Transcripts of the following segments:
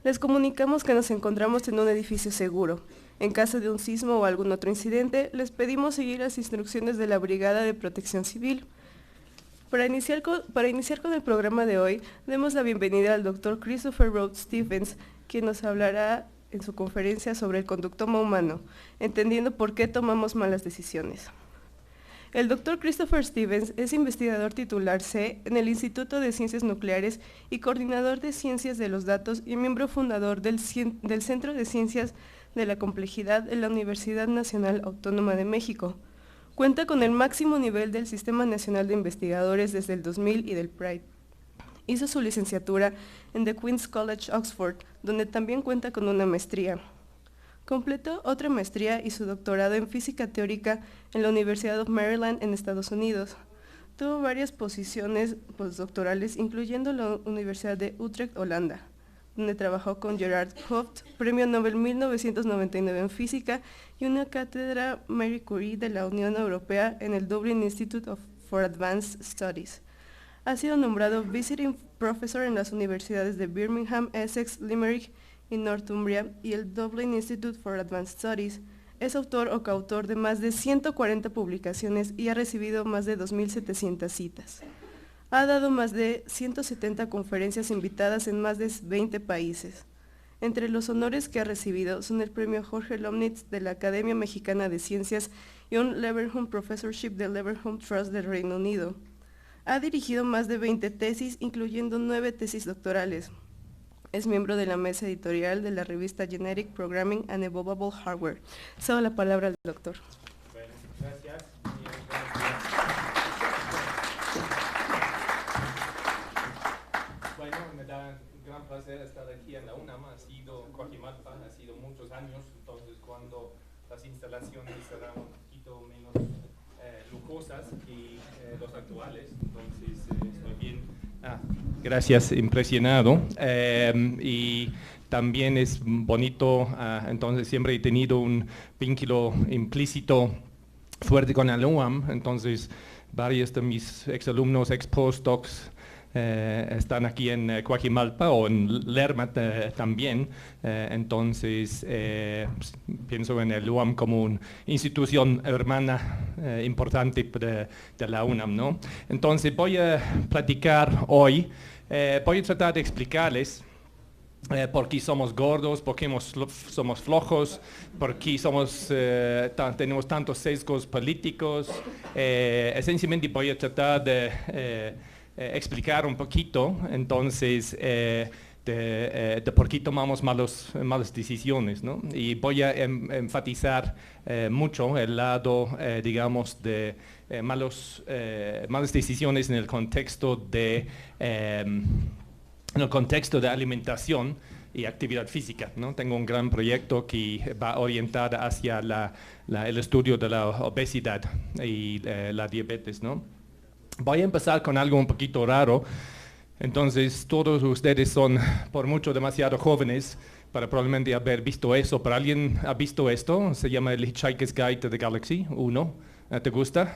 Les comunicamos que nos encontramos en un edificio seguro. En caso de un sismo o algún otro incidente, les pedimos seguir las instrucciones de la Brigada de Protección Civil. Para iniciar con el programa de hoy, demos la bienvenida al Dr. Christopher Rhodes Stephens, quien nos hablará en su conferencia sobre el conductoma humano, entendiendo por qué tomamos malas decisiones. El Dr. Christopher Stephens es investigador titular C en el Instituto de Ciencias Nucleares y coordinador de Ciencias de los Datos y miembro fundador del Centro de Ciencias de la Complejidad de la Universidad Nacional Autónoma de México. Cuenta con el máximo nivel del Sistema Nacional de Investigadores desde el 2000 y del PRIDE. Hizo su licenciatura en The Queen's College, Oxford, donde también cuenta con una maestría. Completó otra maestría y su doctorado en física teórica en la Universidad of Maryland en Estados Unidos. Tuvo varias posiciones postdoctorales, incluyendo la Universidad de Utrecht, Holanda, donde trabajó con Gerard Hooft, Premio Nobel 1999 en Física, y una cátedra Marie Curie de la Unión Europea en el Dublin Institute for Advanced Studies. Ha sido nombrado Visiting Professor en las universidades de Birmingham, Essex, Limerick y Northumbria y el Dublin Institute for Advanced Studies. Es autor o coautor de más de 140 publicaciones y ha recibido más de 2.700 citas. Ha dado más de 170 conferencias invitadas en más de 20 países. Entre los honores que ha recibido son el premio Jorge Lomnitz de la Academia Mexicana de Ciencias y un Leverhulme Professorship del Leverhulme Trust del Reino Unido. Ha dirigido más de 20 tesis, incluyendo 9 tesis doctorales. Es miembro de la mesa editorial de la revista Genetic Programming and Evolvable Hardware. Cedo la palabra al doctor. Bueno, gracias. Bueno, me da un gran placer estar aquí en la UNAM. Ha sido Coajimalpa, ha sido muchos años, entonces cuando las instalaciones serán un poquito menos lujosas que los actuales, entonces estoy bien. Gracias, impresionado. Y también es bonito, entonces siempre he tenido un vínculo implícito fuerte con el UAM, entonces varios de mis exalumnos, ex-postdocs, están aquí en Coajimalpa o en Lerma también, entonces pienso en el UAM como una institución hermana importante de la UNAM, ¿no? Entonces voy a platicar hoy, voy a tratar de explicarles por qué somos gordos, por qué somos flojos, por qué tenemos tantos sesgos políticos. Esencialmente voy a tratar de explicar un poquito, entonces, de por qué tomamos malas decisiones, ¿no? Y voy a enfatizar mucho el lado, digamos, de malas decisiones en el contexto de alimentación y actividad física, ¿no? Tengo un gran proyecto que va orientado hacia el estudio de la obesidad y la diabetes, ¿no? Voy a empezar con algo un poquito raro. Entonces, todos ustedes son por mucho demasiado jóvenes para probablemente haber visto eso, pero ¿alguien ha visto esto? Se llama el Hitchhiker's Guide to the Galaxy 1. ¿Te gusta?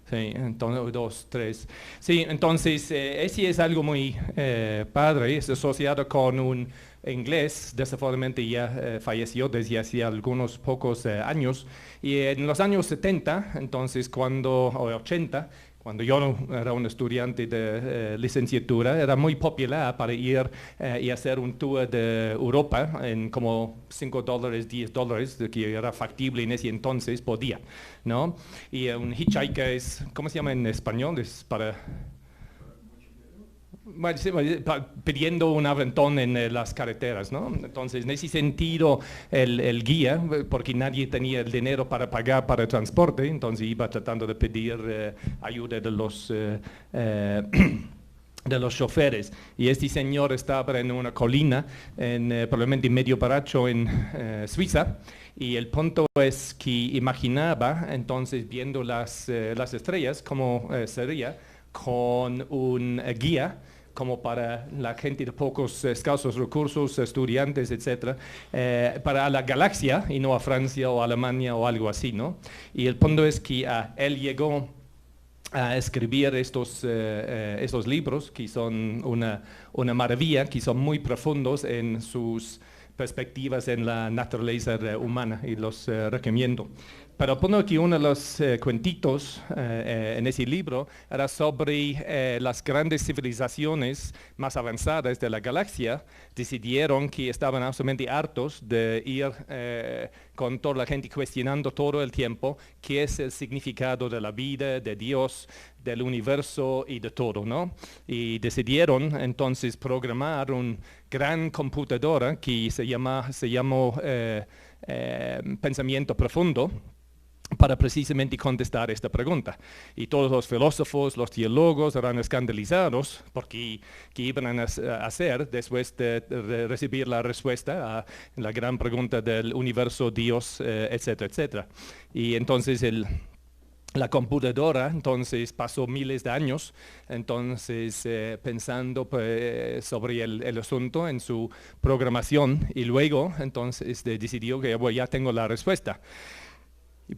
Sí, entonces, 2, 3. Sí, entonces, ese es algo muy padre, es asociado con un inglés, desafortunadamente ya falleció desde hace algunos pocos años, y en los años 70, entonces, o 80, cuando yo era un estudiante de licenciatura, era muy popular para ir y hacer un tour de Europa en como $5, $10, que era factible en ese entonces, podía, ¿no? Y un hitchhiker es, ¿cómo se llama en español? Es para... Bueno, sí, pidiendo un aventón en las carreteras, ¿no? Entonces, en ese sentido, el guía, porque nadie tenía el dinero para pagar para el transporte, entonces iba tratando de pedir ayuda de los choferes. Y este señor estaba en una colina, probablemente medio baracho en Suiza, y el punto es que imaginaba, entonces, viendo las estrellas, cómo sería con un guía, como para la gente de pocos escasos recursos, estudiantes, etcétera, para la galaxia y no a Francia o Alemania o algo así, ¿no? Y el punto es que él llegó a escribir estos libros, que son una maravilla, que son muy profundos en sus perspectivas en la naturaleza humana, y los recomiendo. Pero pongo aquí uno de los cuentitos en ese libro, era sobre las grandes civilizaciones más avanzadas de la galaxia. Decidieron que estaban absolutamente hartos de ir con toda la gente cuestionando todo el tiempo qué es el significado de la vida, de Dios, del universo y de todo, ¿no? Y decidieron entonces programar una gran computadora que se llamó Pensamiento Profundo, para precisamente contestar esta pregunta. Y todos los filósofos, los teólogos eran escandalizados porque qué iban a hacer después de recibir la respuesta a la gran pregunta del universo, Dios, etcétera, etcétera. Y entonces la computadora entonces pasó miles de años entonces pensando sobre el asunto en su programación, y luego entonces decidió que bueno, ya tengo la respuesta.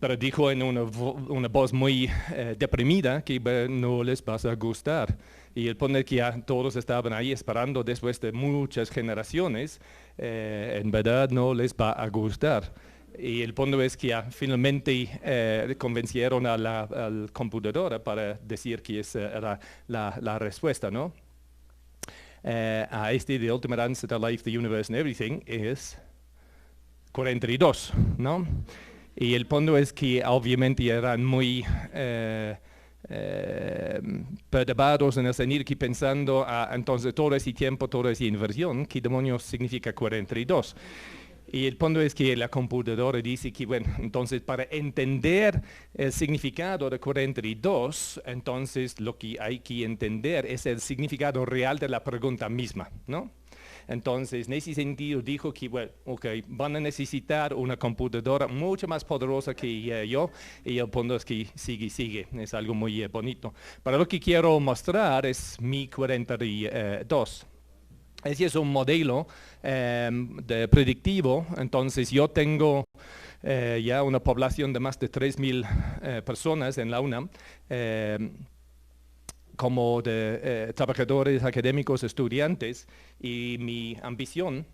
Pero dijo en una voz muy deprimida que no les vas a gustar. Y el punto es que ya todos estaban ahí esperando después de muchas generaciones, en verdad no les va a gustar. Y el punto es que ya finalmente convencieron a la computadora para decir que esa era la respuesta, ¿no? A The Ultimate Answer to Life, the Universe and Everything es 42, ¿no? Y el punto es que obviamente eran muy perturbados en el sentido que pensando, entonces todo ese tiempo, toda esa inversión, ¿qué demonios significa 42? Y el punto es que la computadora dice que, bueno, entonces para entender el significado de 42, entonces lo que hay que entender es el significado real de la pregunta misma, ¿no? Entonces, en ese sentido dijo que, bueno, okay, van a necesitar una computadora mucho más poderosa que yo, y el punto es que sigue, es algo muy bonito. Pero lo que quiero mostrar es mi 42. Ese es un modelo predictivo. Entonces yo tengo ya una población de más de 3.000 personas en la UNAM, como de trabajadores académicos, estudiantes, y mi ambición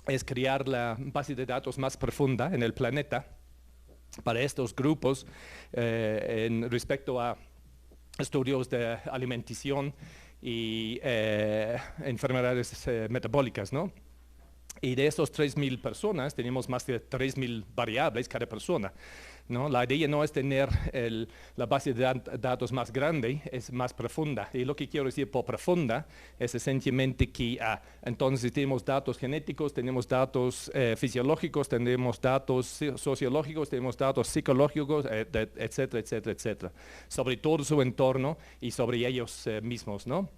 es crear la base de datos más profunda en el planeta para estos grupos en respecto a estudios de alimentación y enfermedades metabólicas, ¿no? Y de esos 3.000 personas tenemos más de 3.000 variables cada persona, ¿no? La idea no es tener la base de datos más grande, es más profunda. Y lo que quiero decir por profunda es esencialmente que entonces tenemos datos genéticos, tenemos datos fisiológicos, tenemos datos sociológicos, tenemos datos psicológicos, etcétera, etcétera, etcétera, sobre todo su entorno y sobre ellos mismos, ¿no?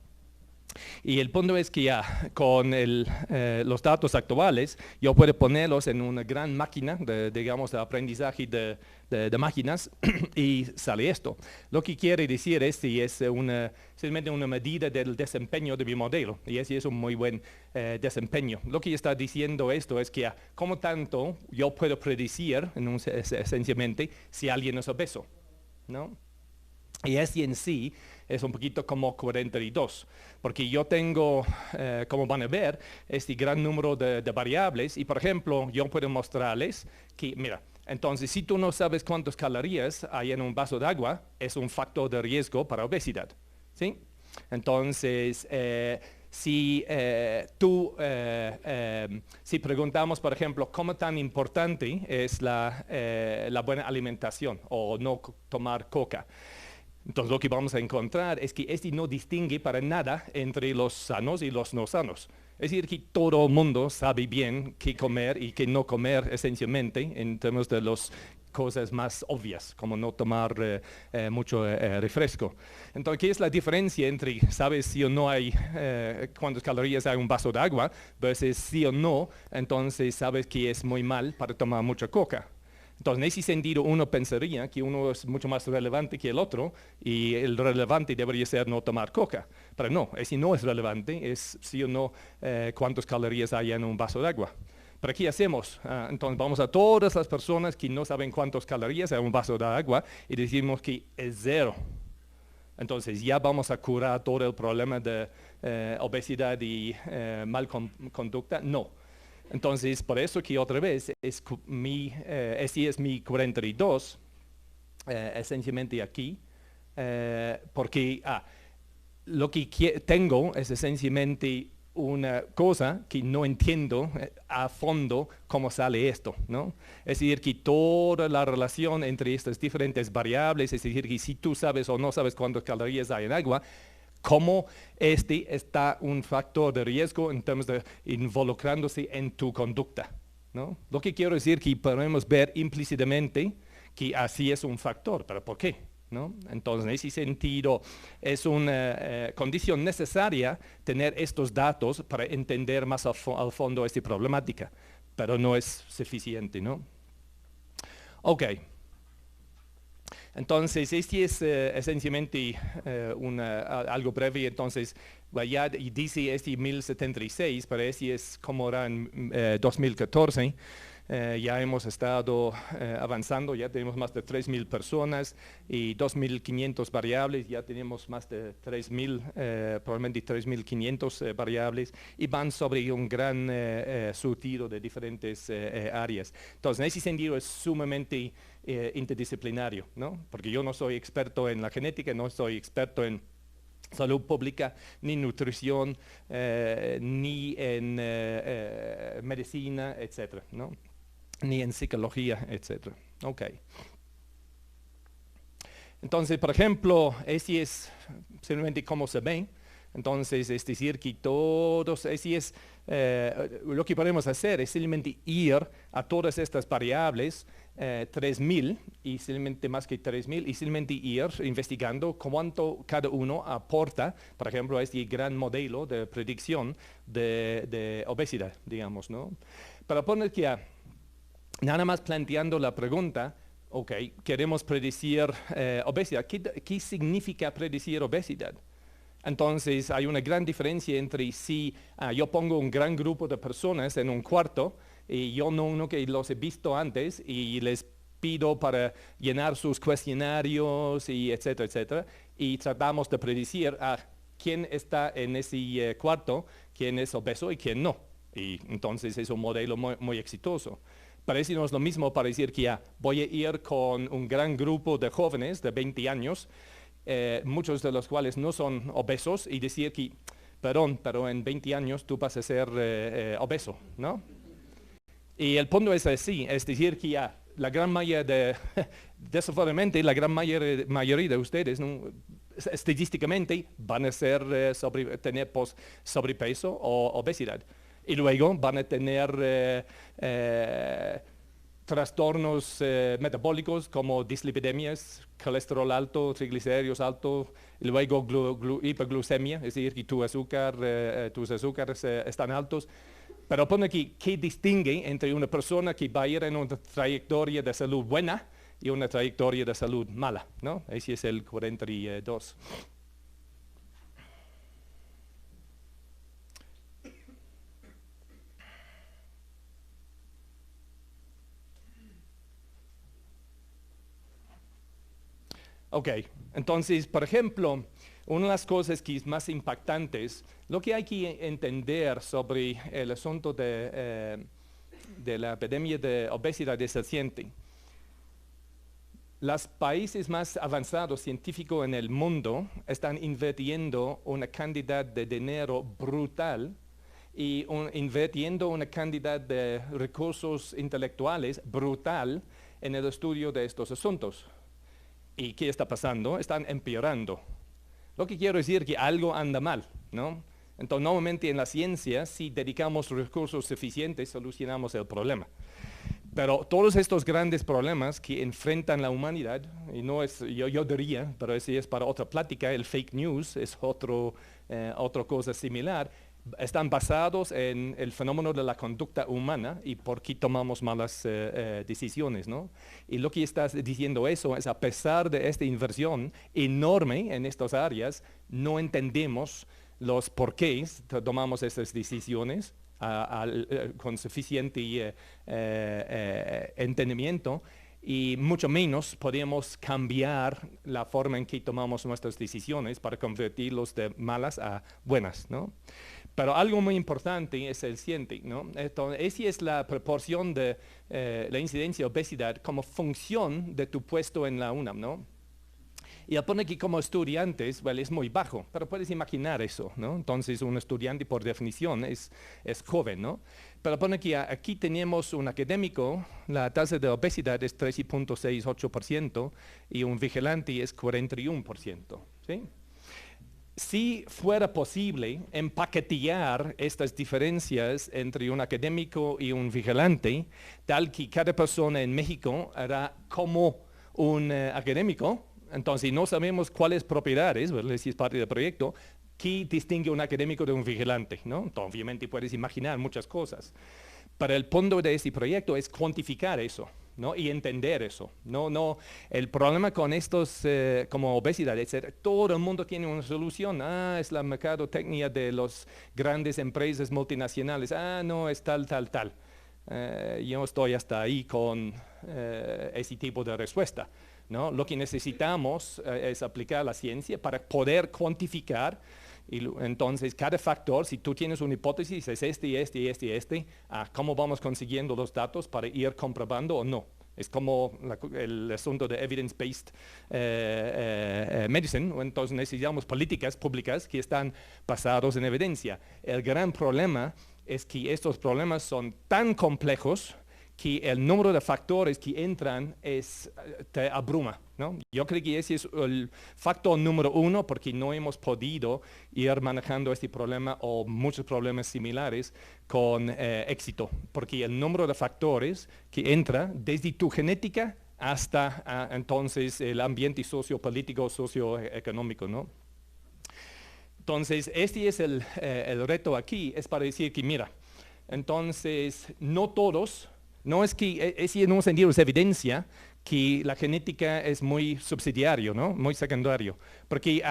Y el punto es que ya con los datos actuales yo puedo ponerlos en una gran máquina de aprendizaje de máquinas y sale esto. Lo que quiere decir es simplemente una medida del desempeño de mi modelo, y ese es un muy buen desempeño. Lo que está diciendo esto es que como tanto yo puedo predecir esencialmente si alguien es obeso, ¿no? Y ese en sí es un poquito como 42, porque yo tengo, como van a ver, este gran número de variables, y por ejemplo, yo puedo mostrarles que, mira, entonces si tú no sabes cuántas calorías hay en un vaso de agua, es un factor de riesgo para obesidad, ¿sí? Entonces, si preguntamos, por ejemplo, cómo tan importante es la buena alimentación o no tomar coca, entonces lo que vamos a encontrar es que este no distingue para nada entre los sanos y los no sanos. Es decir, que todo el mundo sabe bien qué comer y qué no comer esencialmente en términos de las cosas más obvias, como no tomar mucho refresco. Entonces, ¿qué es la diferencia entre sabes sí o no hay cuántas calorías hay en un vaso de agua versus sí o no, entonces sabes que es muy mal para tomar mucha coca? Entonces, en ese sentido, uno pensaría que uno es mucho más relevante que el otro, y el relevante debería ser no tomar coca. Pero no, ese no es relevante, es sí o no cuántas calorías hay en un vaso de agua. ¿Pero qué hacemos? Entonces, vamos a todas las personas que no saben cuántas calorías hay en un vaso de agua y decimos que es 0. Entonces ya vamos a curar todo el problema de obesidad y mal conducta. No. Entonces, por eso que otra vez, ese es mi 42, esencialmente aquí, porque lo que tengo es esencialmente una cosa que no entiendo a fondo cómo sale esto, ¿no? Es decir, que toda la relación entre estas diferentes variables, es decir, que si tú sabes o no sabes cuántas calorías hay en agua, cómo está un factor de riesgo en términos de involucrándose en tu conducta, ¿no? Lo que quiero decir que podemos ver implícitamente que así es un factor, pero ¿por qué? ¿No? Entonces, en ese sentido, es una condición necesaria tener estos datos para entender más al fondo esta problemática, pero no es suficiente, ¿no? Ok. Entonces, este es esencialmente algo breve. Entonces, ya dice este 1076, pero este es como era en 2014. Ya hemos estado avanzando, ya tenemos más de 3.000 personas y 2.500 variables, ya tenemos más de 3.000, probablemente 3.500 variables, y van sobre un gran surtido de diferentes áreas. Entonces, en ese sentido es sumamente interdisciplinario, ¿no? Porque yo no soy experto en la genética, no soy experto en salud pública, ni nutrición, ni en medicina, etcétera, ¿no? Ni en psicología, etc. Ok. Entonces, por ejemplo, ese es simplemente cómo se ve. Entonces, es decir, que todos, ese es lo que podemos hacer, es simplemente ir a todas estas variables, 3.000, y simplemente más que 3.000, y simplemente ir investigando cuánto cada uno aporta, por ejemplo, a este gran modelo de predicción de obesidad, digamos, ¿no? Para poner que nada más planteando la pregunta, ok, queremos predecir obesidad. ¿Qué significa predecir obesidad? Entonces, hay una gran diferencia entre si yo pongo un gran grupo de personas en un cuarto y yo no que los he visto antes y les pido para llenar sus cuestionarios y etcétera, etcétera, y tratamos de predecir quién está en ese cuarto, quién es obeso y quién no. Y entonces es un modelo muy exitoso. Parece no es lo mismo para decir que voy a ir con un gran grupo de jóvenes de 20 años, muchos de los cuales no son obesos, y decir que, perdón, pero en 20 años tú vas a ser obeso, ¿no? Y el punto es así, es decir que la gran mayoría desafortunadamente, la gran mayoría de ustedes, ¿no?, estadísticamente van a ser, tener sobrepeso o obesidad. Y luego van a tener trastornos metabólicos como dislipidemias, colesterol alto, triglicéridos altos, y luego hiperglucemia, es decir, que tus azúcares están altos. Pero pone aquí, ¿qué distingue entre una persona que va a ir en una trayectoria de salud buena y una trayectoria de salud mala, ¿no? Ese es el 42. Ok, entonces, por ejemplo, una de las cosas que es más impactantes, lo que hay que entender sobre el asunto de la epidemia de obesidad es el siguiente. Los países más avanzados científicos en el mundo están invirtiendo una cantidad de dinero brutal y invirtiendo una cantidad de recursos intelectuales brutal en el estudio de estos asuntos. ¿Y qué está pasando? Están empeorando. Lo que quiero decir es que algo anda mal, ¿no? Entonces, normalmente en la ciencia, si dedicamos recursos suficientes, solucionamos el problema. Pero todos estos grandes problemas que enfrentan la humanidad, y no es, yo diría, pero ese es para otra plática, el fake news es otra cosa similar, están basados en el fenómeno de la conducta humana y por qué tomamos malas decisiones, ¿no? Y lo que estás diciendo eso es, a pesar de esta inversión enorme en estas áreas, no entendemos los porqués tomamos esas decisiones con suficiente entendimiento, y mucho menos podemos cambiar la forma en que tomamos nuestras decisiones para convertirlos de malas a buenas, ¿no? Pero algo muy importante es el siguiente, ¿no? Entonces, esa es la proporción de la incidencia de obesidad como función de tu puesto en la UNAM, ¿no? Y él pone que como estudiantes, bueno, es muy bajo, pero puedes imaginar eso, ¿no? Entonces, un estudiante por definición es joven, ¿no? Pero pone que aquí tenemos un académico, la tasa de obesidad es 13.68% y un vigilante es 41%, ¿sí? Si fuera posible empaquetear estas diferencias entre un académico y un vigilante, tal que cada persona en México hará como un académico, entonces no sabemos cuáles propiedades, ¿verdad? Si es parte del proyecto, que distingue un académico de un vigilante, ¿no? Entonces, obviamente puedes imaginar muchas cosas. Pero el punto de este proyecto es cuantificar eso, ¿no? Y entender eso. El problema con estos como obesidad, etc., todo el mundo tiene una solución. Es la mercadotecnia de las grandes empresas multinacionales. No, es tal. Yo estoy hasta ahí con ese tipo de respuesta, ¿no? Lo que necesitamos es aplicar la ciencia para poder cuantificar. Y entonces, cada factor, si tú tienes una hipótesis, es este, ¿cómo vamos consiguiendo los datos para ir comprobando o no? Es como el asunto de evidence-based medicine, entonces necesitamos políticas públicas que están basadas en evidencia. El gran problema es que estos problemas son tan complejos que el número de factores que entran te abruma, ¿no? Yo creo que ese es el factor número uno porque no hemos podido ir manejando este problema o muchos problemas similares con éxito, porque el número de factores que entra desde tu genética hasta entonces el ambiente sociopolítico, socioeconómico, ¿no? Entonces, este es el reto aquí, es para decir que mira, entonces no todos. No es que, en un sentido es evidencia que la genética es muy subsidiario, ¿no? Muy secundario. Porque,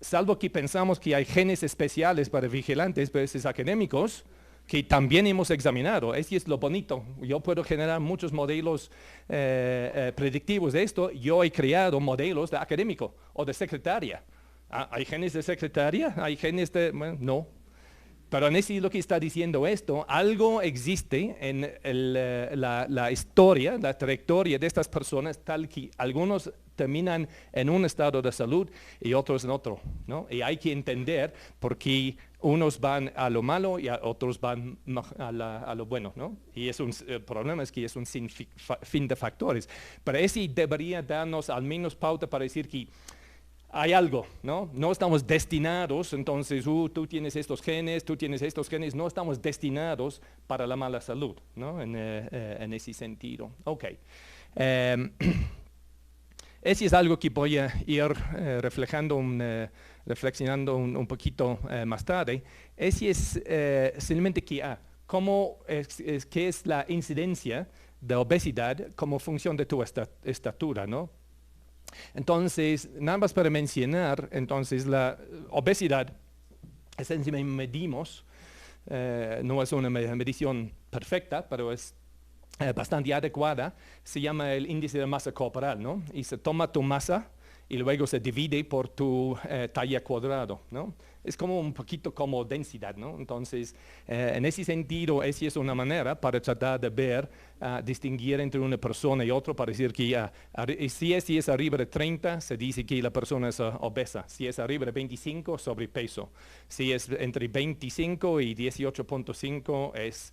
salvo que pensamos que hay genes especiales para vigilantes, pero esos académicos, que también hemos examinado, ese es lo bonito. Yo puedo generar muchos modelos predictivos de esto. Yo he creado modelos de académico o de secretaria. ¿Hay genes de secretaria? ¿Hay genes de...? Bueno, no. Pero en ese lo que está diciendo esto, algo existe en la historia, la trayectoria de estas personas, tal que algunos terminan en un estado de salud y otros en otro, ¿no? Y hay que entender por qué unos van a lo malo y otros van a lo bueno, ¿no? Y el problema es que es un sinfín de factores. Pero ese debería darnos al menos pauta para decir que hay algo, ¿no? No estamos destinados, entonces, tú tienes estos genes, no estamos destinados para la mala salud, ¿no? En ese sentido. Ok. Ese es algo que voy a ir reflexionando un poquito más tarde. Ese es simplemente que, ¿qué es la incidencia de obesidad como función de tu estatura, ¿no? Entonces, nada más para mencionar, entonces la obesidad, esencialmente medimos, no es una medición perfecta, pero es bastante adecuada, se llama el índice de masa corporal, ¿no? Y se toma tu masa y luego se divide por tu talla cuadrado, ¿no? Es como un poquito como densidad, ¿no? Entonces, en ese sentido, esa es una manera para tratar de ver, distinguir entre una persona y otra, para decir que si es arriba de 30, se dice que la persona es obesa. Si es arriba de 25, sobrepeso. Si es entre 25 y 18.5, es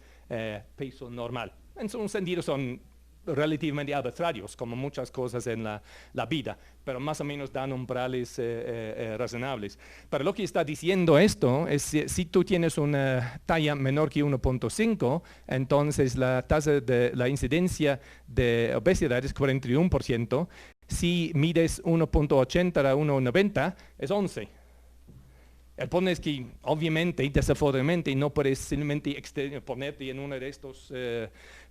peso normal. En un sentido son relativamente arbitrarios, como muchas cosas en la vida, pero más o menos dan umbrales razonables. Pero lo que está diciendo esto es si tú tienes una talla menor que 1.5, entonces la tasa de la incidencia de obesidad es 41%. Si mides 1.80 a 1.90, es 11%. El punto es que, obviamente, desafortunadamente, no puedes simplemente ponerte en una de estas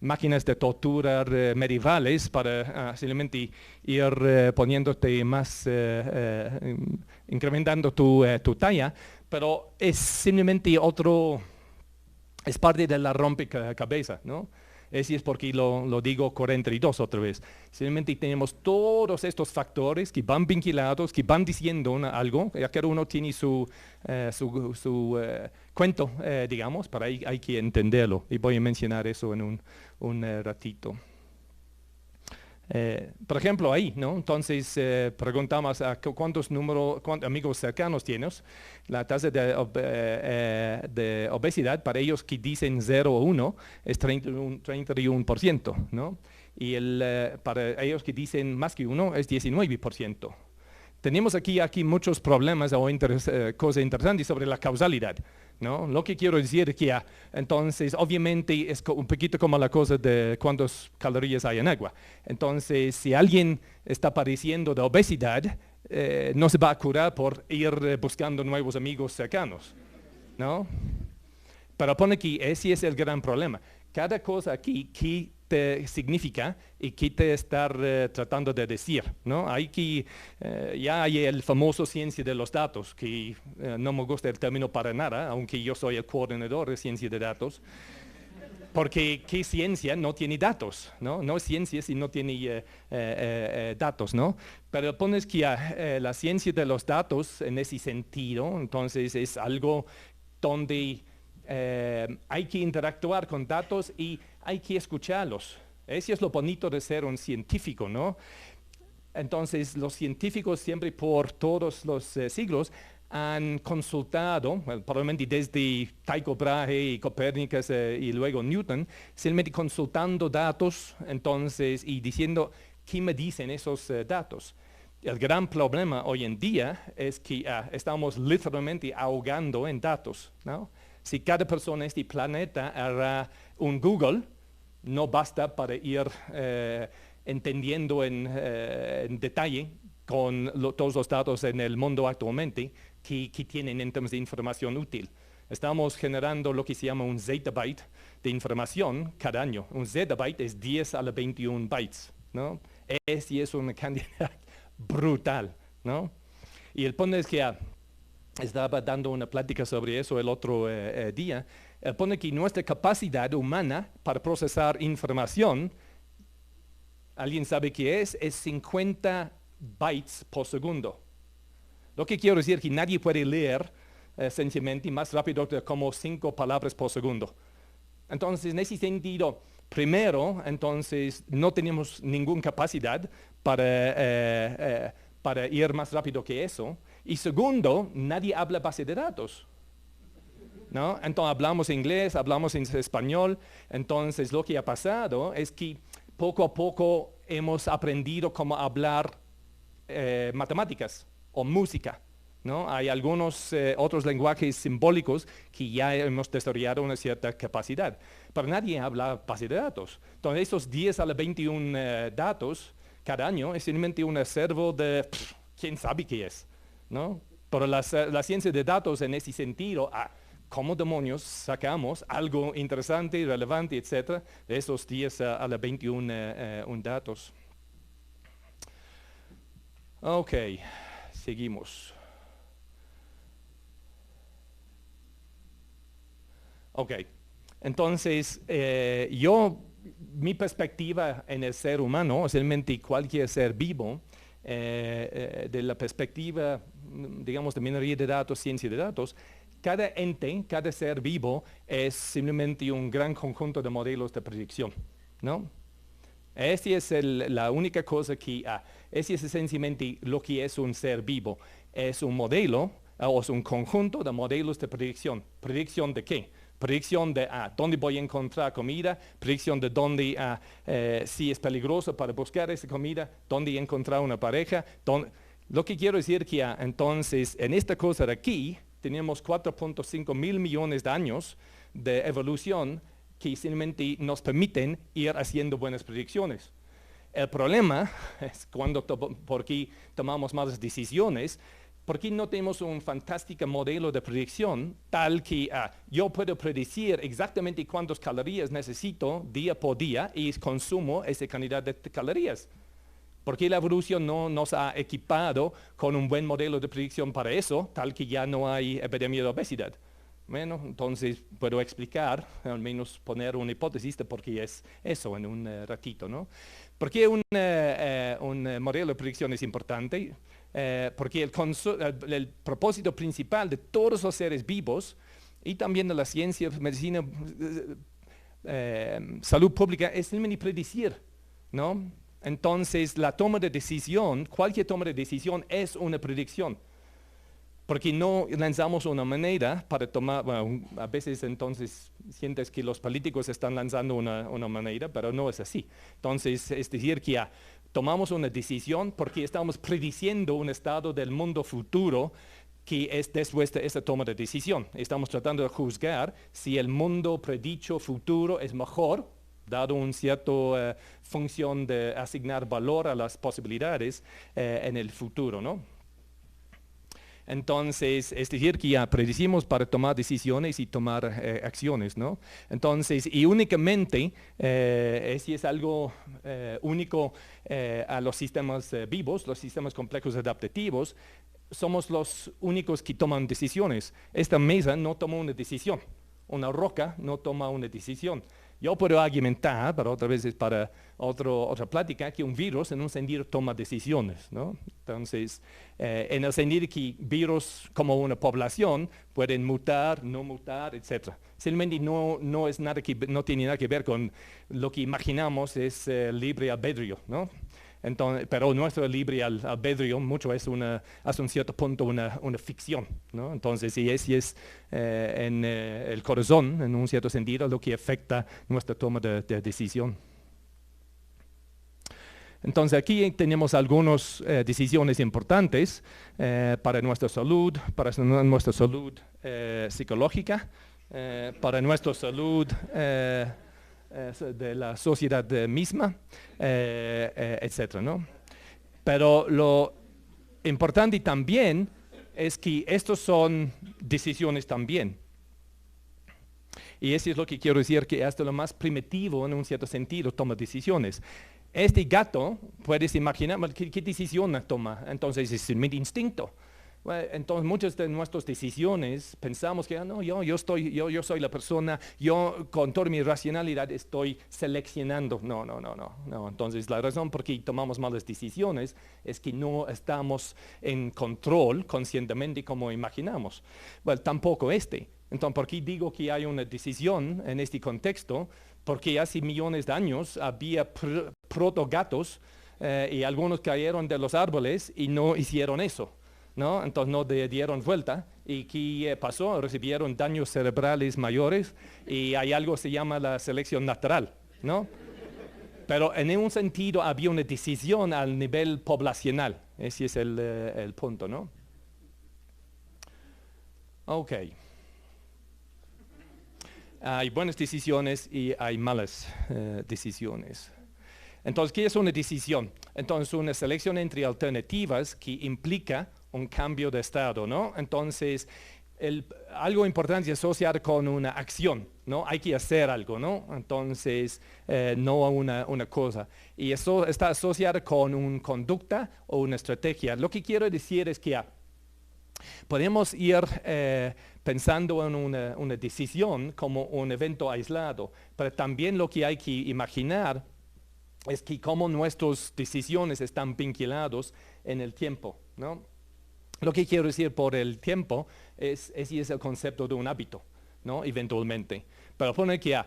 máquinas de tortura medievales para simplemente ir poniéndote más, incrementando tu talla, pero es simplemente es parte de la rompecabezas, ¿no? Ese es porque lo digo 42 otra vez. Simplemente tenemos todos estos factores que van vinculados, que van diciendo algo. Ya cada uno tiene su cuento, digamos, pero hay que entenderlo. Y voy a mencionar eso en un ratito. Por ejemplo, ahí, ¿no? Entonces preguntamos a cuántos amigos cercanos tienes. La tasa de obesidad para ellos que dicen 0 o 1 es 31%, ¿no? Y para ellos que dicen más que 1 es 19%. Tenemos aquí muchos problemas o cosas interesantes sobre la causalidad, ¿no? Lo que quiero decir es que entonces obviamente es un poquito como la cosa de cuántas calorías hay en agua. Entonces si alguien está padeciendo de obesidad, no se va a curar por ir buscando nuevos amigos cercanos, ¿no? Pero pone aquí, ese es el gran problema. Cada cosa aquí que te significa y qué te está tratando de decir, ¿no? Ya hay el famoso ciencia de los datos, que no me gusta el término para nada, aunque yo soy el coordinador de ciencia de datos, porque ¿qué ciencia no tiene datos? No es ciencia si no tiene datos, ¿no? Pero pones que la ciencia de los datos en ese sentido, entonces es algo donde hay que interactuar con datos y hay que escucharlos. Eso es lo bonito de ser un científico, ¿no? Entonces, los científicos siempre por todos los siglos han consultado, probablemente desde Tycho Brahe y Copérnicus y luego Newton, simplemente consultando datos, entonces, y diciendo, ¿qué me dicen esos datos? El gran problema hoy en día es que estamos literalmente ahogando en datos, ¿no? Si cada persona en este planeta hará un Google, no basta para ir entendiendo en detalle con todos los datos en el mundo actualmente que tienen en términos de información útil. Estamos generando lo que se llama un zettabyte de información cada año. Un zettabyte es 10 a la 21 bytes, ¿no? Esa es una cantidad brutal, ¿no? Y el punto es que estaba dando una plática sobre eso el otro día. Él pone que nuestra capacidad humana para procesar información, ¿alguien sabe qué es? Es 50 bytes por segundo. Lo que quiero decir es que nadie puede leer sencillamente más rápido de como 5 palabras por segundo. Entonces, en ese sentido, primero, entonces, no tenemos ninguna capacidad para ir más rápido que eso. Y segundo, nadie habla base de datos, ¿no? Entonces hablamos inglés, hablamos en español, entonces lo que ha pasado es que poco a poco hemos aprendido cómo hablar matemáticas o música, ¿no? Hay algunos otros lenguajes simbólicos que ya hemos desarrollado una cierta capacidad, pero nadie habla base de datos. Entonces esos 10 a la 21 datos cada año es simplemente un acervo de quién sabe qué es, ¿no? Pero la ciencia de datos en ese sentido, ¿cómo demonios sacamos algo interesante, relevante, etcétera, de esos 10 a la 21 datos? Ok, seguimos. Ok, entonces mi perspectiva en el ser humano, especialmente cualquier ser vivo, de la perspectiva, digamos, de minería de datos, ciencia de datos, cada ente, cada ser vivo es simplemente un gran conjunto de modelos de predicción, ¿no? Esa es la única cosa que, ese es esencialmente lo que es un ser vivo. Es un modelo, o es un conjunto de modelos de predicción. ¿Predicción de qué? Predicción de dónde voy a encontrar comida, predicción de dónde, si es peligroso para buscar esa comida, dónde encontrar una pareja. Lo que quiero decir que entonces, en esta cosa de aquí, tenemos 4.5 mil millones de años de evolución que simplemente nos permiten ir haciendo buenas predicciones. El problema es porque tomamos malas decisiones, porque no tenemos un fantástico modelo de predicción tal que yo puedo predecir exactamente cuántas calorías necesito día por día y consumo esa cantidad de calorías. Porque la evolución no nos ha equipado con un buen modelo de predicción para eso, tal que ya no hay epidemia de obesidad, Bueno, entonces puedo explicar, al menos poner una hipótesis de por qué es eso en un ratito, ¿no? ¿Por qué un modelo de predicción es importante? Porque el propósito principal de todos los seres vivos y también de la ciencia, medicina, salud pública es simplemente predecir, ¿no? Entonces la toma de decisión, cualquier toma de decisión es una predicción. Porque no lanzamos una moneda para tomar, bueno, a veces entonces sientes que los políticos están lanzando una moneda, pero no es así. Entonces es decir que ya tomamos una decisión porque estamos prediciendo un estado del mundo futuro que es después de esa toma de decisión. Estamos tratando de juzgar si el mundo predicho futuro es mejor, dado una cierta función de asignar valor a las posibilidades en el futuro, ¿no? Entonces, es decir, que ya predecimos para tomar decisiones y tomar acciones, ¿no? Entonces, y únicamente, si es algo único a los sistemas vivos, los sistemas complejos adaptativos, somos los únicos que toman decisiones. Esta mesa no toma una decisión, una roca no toma una decisión. Yo puedo argumentar, pero otra vez es para otra plática, que un virus en un sentido toma decisiones, ¿no? Entonces, en el sentido que virus como una población pueden mutar, no mutar, etc. Simplemente no es nada no tiene nada que ver con lo que imaginamos es libre albedrío, ¿no? Entonces, pero nuestro libre albedrío mucho es hasta un cierto punto una ficción, ¿no? Entonces, si es en el corazón, en un cierto sentido, lo que afecta nuestra toma de decisión. Entonces, aquí tenemos algunas decisiones importantes para nuestra salud psicológica, para nuestra salud de la sociedad misma, etcétera, ¿no? Pero lo importante también es que estos son decisiones también. Y eso es lo que quiero decir, que hasta lo más primitivo, en un cierto sentido, toma decisiones. Este gato, puedes imaginar, ¿qué decisión toma? Entonces es simplemente instinto. Bueno, entonces muchas de nuestras decisiones pensamos que no, yo soy la persona, yo con toda mi racionalidad estoy seleccionando. No. Entonces la razón por qué tomamos malas decisiones es que no estamos en control conscientemente como imaginamos. Bueno, tampoco Entonces, ¿por qué digo que hay una decisión en este contexto? Porque hace millones de años había protogatos y algunos cayeron de los árboles y no hicieron eso, ¿no? Entonces no dieron vuelta. ¿Y qué pasó? Recibieron daños cerebrales mayores y hay algo que se llama la selección natural, ¿no? Pero en un sentido había una decisión al nivel poblacional. Ese es el punto, ¿no? Ok. Hay buenas decisiones y hay malas decisiones. Entonces, ¿qué es una decisión? Entonces, una selección entre alternativas que implica un cambio de estado, ¿no? Entonces, algo importante es asociar con una acción, ¿no? Hay que hacer algo, ¿no? Entonces, no una cosa. Y eso está asociado con una conducta o una estrategia. Lo que quiero decir es que podemos ir pensando en una decisión como un evento aislado, pero también lo que hay que imaginar es que cómo nuestras decisiones están vinculados en el tiempo, ¿no? Lo que quiero decir por el tiempo es el concepto de un hábito, ¿no? Eventualmente. Pero pone que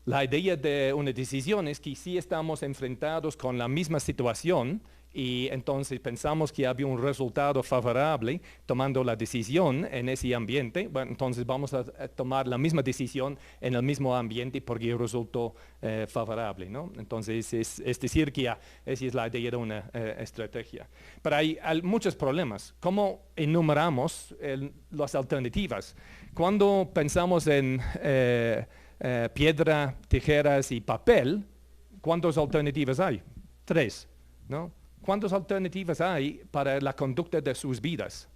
la idea de una decisión es que si estamos enfrentados con la misma situación y entonces pensamos que había un resultado favorable tomando la decisión en ese ambiente, bueno, entonces vamos a tomar la misma decisión en el mismo ambiente porque resultó favorable, ¿no? Entonces es decir que esa es la idea de una estrategia. Pero hay muchos problemas. ¿Cómo enumeramos las alternativas? Cuando pensamos en piedra, tijeras y papel, ¿cuántas alternativas hay? 3, ¿no? ¿Cuántas alternativas hay para la conducta de sus vidas?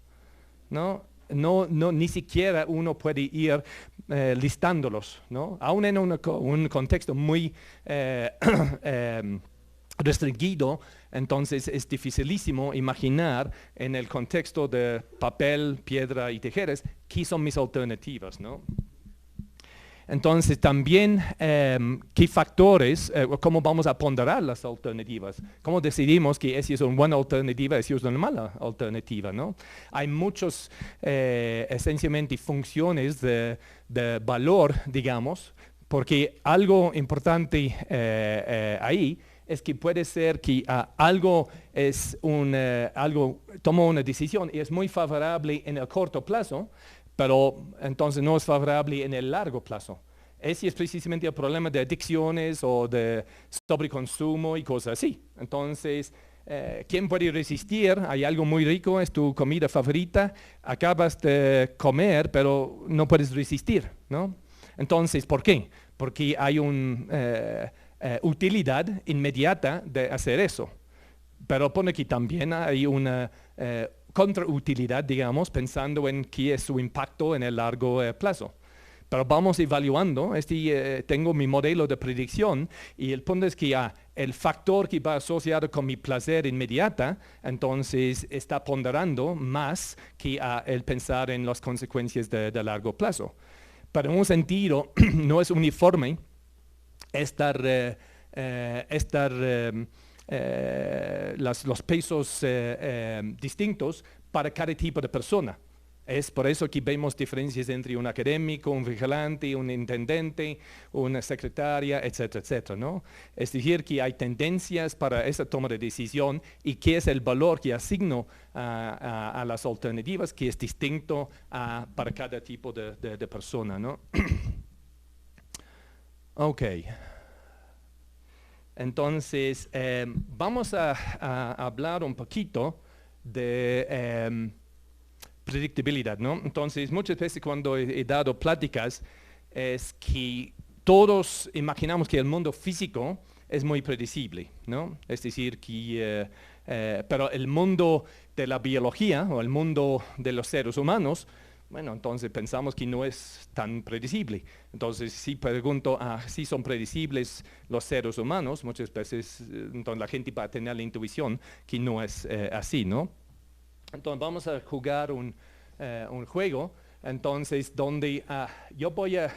No, ni siquiera uno puede ir listándolos, ¿no? Aún en un contexto muy restringido, entonces es dificilísimo imaginar en el contexto de papel, piedra y tijeras qué son mis alternativas, ¿no? Entonces también qué factores, cómo vamos a ponderar las alternativas, cómo decidimos que esa es una buena alternativa, esa es una mala alternativa, ¿no? Hay muchos esencialmente funciones de valor, digamos, porque algo importante ahí es que puede ser que algo toma una decisión y es muy favorable en el corto plazo, pero entonces no es favorable en el largo plazo. Ese es precisamente el problema de adicciones o de sobreconsumo y cosas así. Entonces, ¿quién puede resistir? Hay algo muy rico, es tu comida favorita, acabas de comer, pero no puedes resistir, ¿no? Entonces, ¿por qué? Porque hay una utilidad inmediata de hacer eso. Pero pone que también hay una contrautilidad, digamos, pensando en qué es su impacto en el largo plazo. Pero vamos evaluando, tengo mi modelo de predicción y el punto es que el factor que va asociado con mi placer inmediata, entonces está ponderando más que el pensar en las consecuencias de largo plazo. Pero en un sentido, no es uniforme los pesos distintos para cada tipo de persona. Es por eso que vemos diferencias entre un académico, un vigilante, un intendente, una secretaria, etcétera, etcétera, ¿no? Es decir, que hay tendencias para esa toma de decisión y qué es el valor que asigno a las alternativas, que es distinto para cada tipo de persona, ¿no? Ok. Entonces, vamos a hablar un poquito de predictibilidad, ¿no? Entonces, muchas veces cuando he dado pláticas, es que todos imaginamos que el mundo físico es muy predecible, ¿no? Es decir, que, pero el mundo de la biología o el mundo de los seres humanos, bueno, entonces pensamos que no es tan predecible. Entonces, si pregunto, si son predecibles los seres humanos, muchas veces entonces la gente va a tener la intuición que no es así, ¿no? Entonces vamos a jugar un juego, entonces donde yo voy a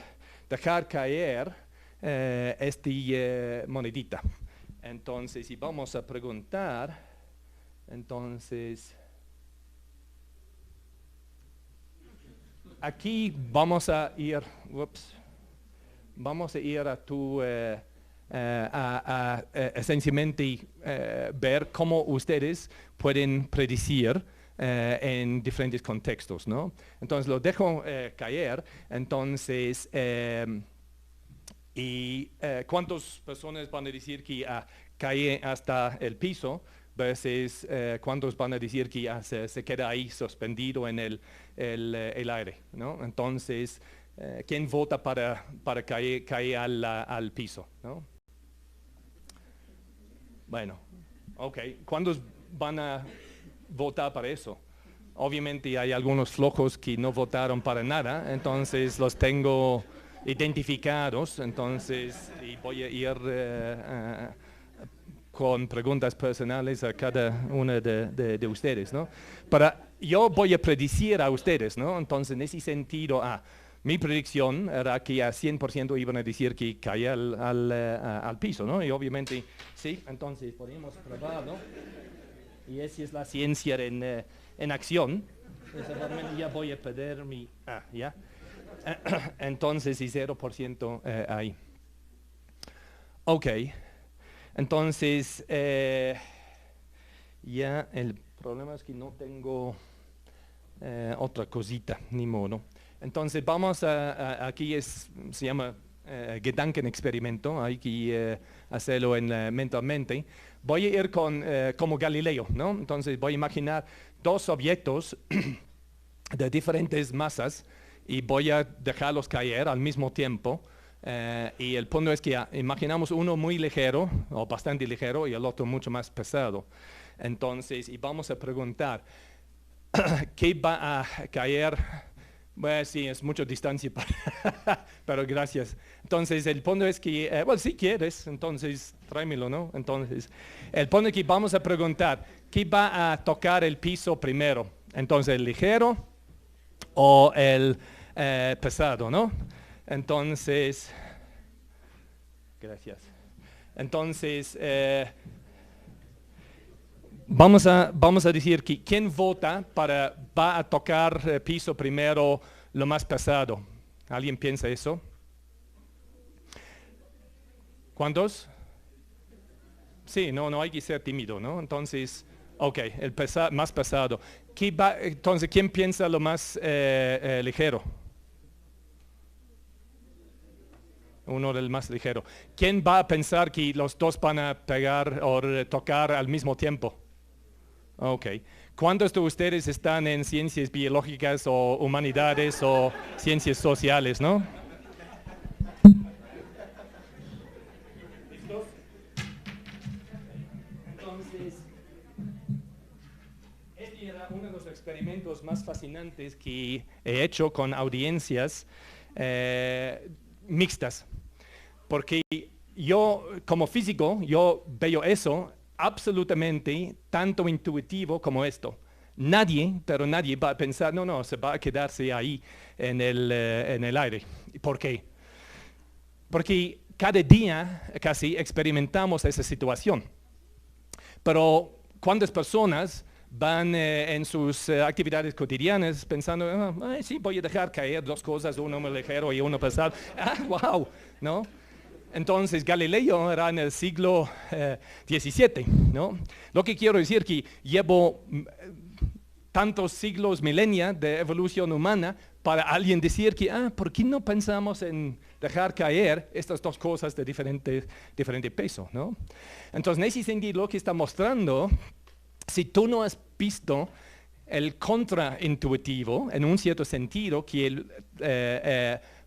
dejar caer esta monedita. Entonces, y vamos a preguntar, entonces, aquí vamos a ir a tu, esencialmente ver cómo ustedes pueden predecir en diferentes contextos, ¿no? Entonces lo dejo caer, entonces, ¿cuántas personas van a decir que cae hasta el piso? Versus cuántos van a decir que se queda ahí suspendido en el aire, ¿no? Entonces, ¿quién vota para caer al piso, ¿no? Bueno, ok. ¿Cuántos van a votar para eso? Obviamente hay algunos flojos que no votaron para nada, entonces los tengo identificados, entonces y voy a ir con preguntas personales a cada uno de ustedes, ¿no? Yo voy a predecir a ustedes, ¿no? Entonces, en ese sentido, mi predicción era que a 100% iban a decir que caía al piso, ¿no? Y obviamente, sí, entonces podemos probarlo. Y esa es la ciencia en acción. Ya voy a perder mi... ya. Entonces, y 0% ahí. Ok. Entonces, ya el problema es que no tengo otra cosita, ni modo. Entonces vamos aquí se llama Gedankenexperimento, hay que hacerlo mentalmente. Voy a ir como Galileo, ¿no? Entonces voy a imaginar dos objetos de diferentes masas y voy a dejarlos caer al mismo tiempo. Y el punto es que imaginamos uno muy ligero o bastante ligero y el otro mucho más pesado. Entonces, y vamos a preguntar, ¿qué va a caer Bueno, sí, es mucha distancia, pero gracias. Entonces, el punto es que, bueno, si quieres, entonces tráemelo, ¿no? Entonces, el punto es que vamos a preguntar, ¿qué va a tocar el piso primero? Entonces, ¿el ligero o el pesado, no? Entonces, gracias. Entonces, vamos a decir que ¿quién vota va a tocar piso primero lo más pesado? ¿Alguien piensa eso? ¿Cuántos? Sí, no hay que ser tímido, ¿no? Entonces, ok, el más pesado. Entonces, ¿quién piensa lo más ligero? Uno del más ligero. ¿Quién va a pensar que los dos van a pegar o tocar al mismo tiempo? Ok. ¿Cuántos de ustedes están en ciencias biológicas o humanidades o ciencias sociales, no? ¿Listos? Entonces, este era uno de los experimentos más fascinantes que he hecho con audiencias mixtas. Porque yo, como físico, yo veo eso absolutamente tanto intuitivo como esto. Pero nadie va a pensar, no, se va a quedarse ahí en el aire. ¿Por qué? Porque cada día casi experimentamos esa situación. Pero ¿cuántas personas van en sus actividades cotidianas pensando, sí, voy a dejar caer dos cosas, uno muy ligero y uno pesado? ¡Wow! ¿No? Entonces Galileo era en el siglo XVII, ¿no? Lo que quiero decir es que llevo tantos siglos, milenios de evolución humana para alguien decir que, ¿por qué no pensamos en dejar caer estas dos cosas de diferente peso, ¿no? Entonces, en ese sentido, lo que está mostrando, si tú no has visto el contraintuitivo, en un cierto sentido, que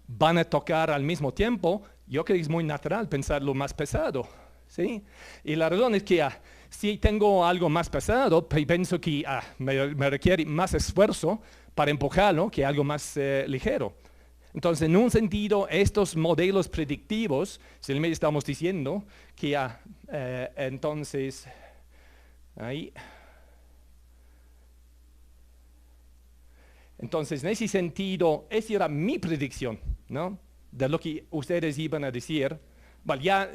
van a tocar al mismo tiempo, yo creo que es muy natural pensar lo más pesado, ¿sí? Y la razón es que si tengo algo más pesado, pienso que me requiere más esfuerzo para empujarlo que algo más ligero. Entonces, en un sentido, estos modelos predictivos, si estamos diciendo que entonces, ahí. Entonces, en ese sentido, esa era mi predicción, ¿no? De lo que ustedes iban a decir. Bueno, ya,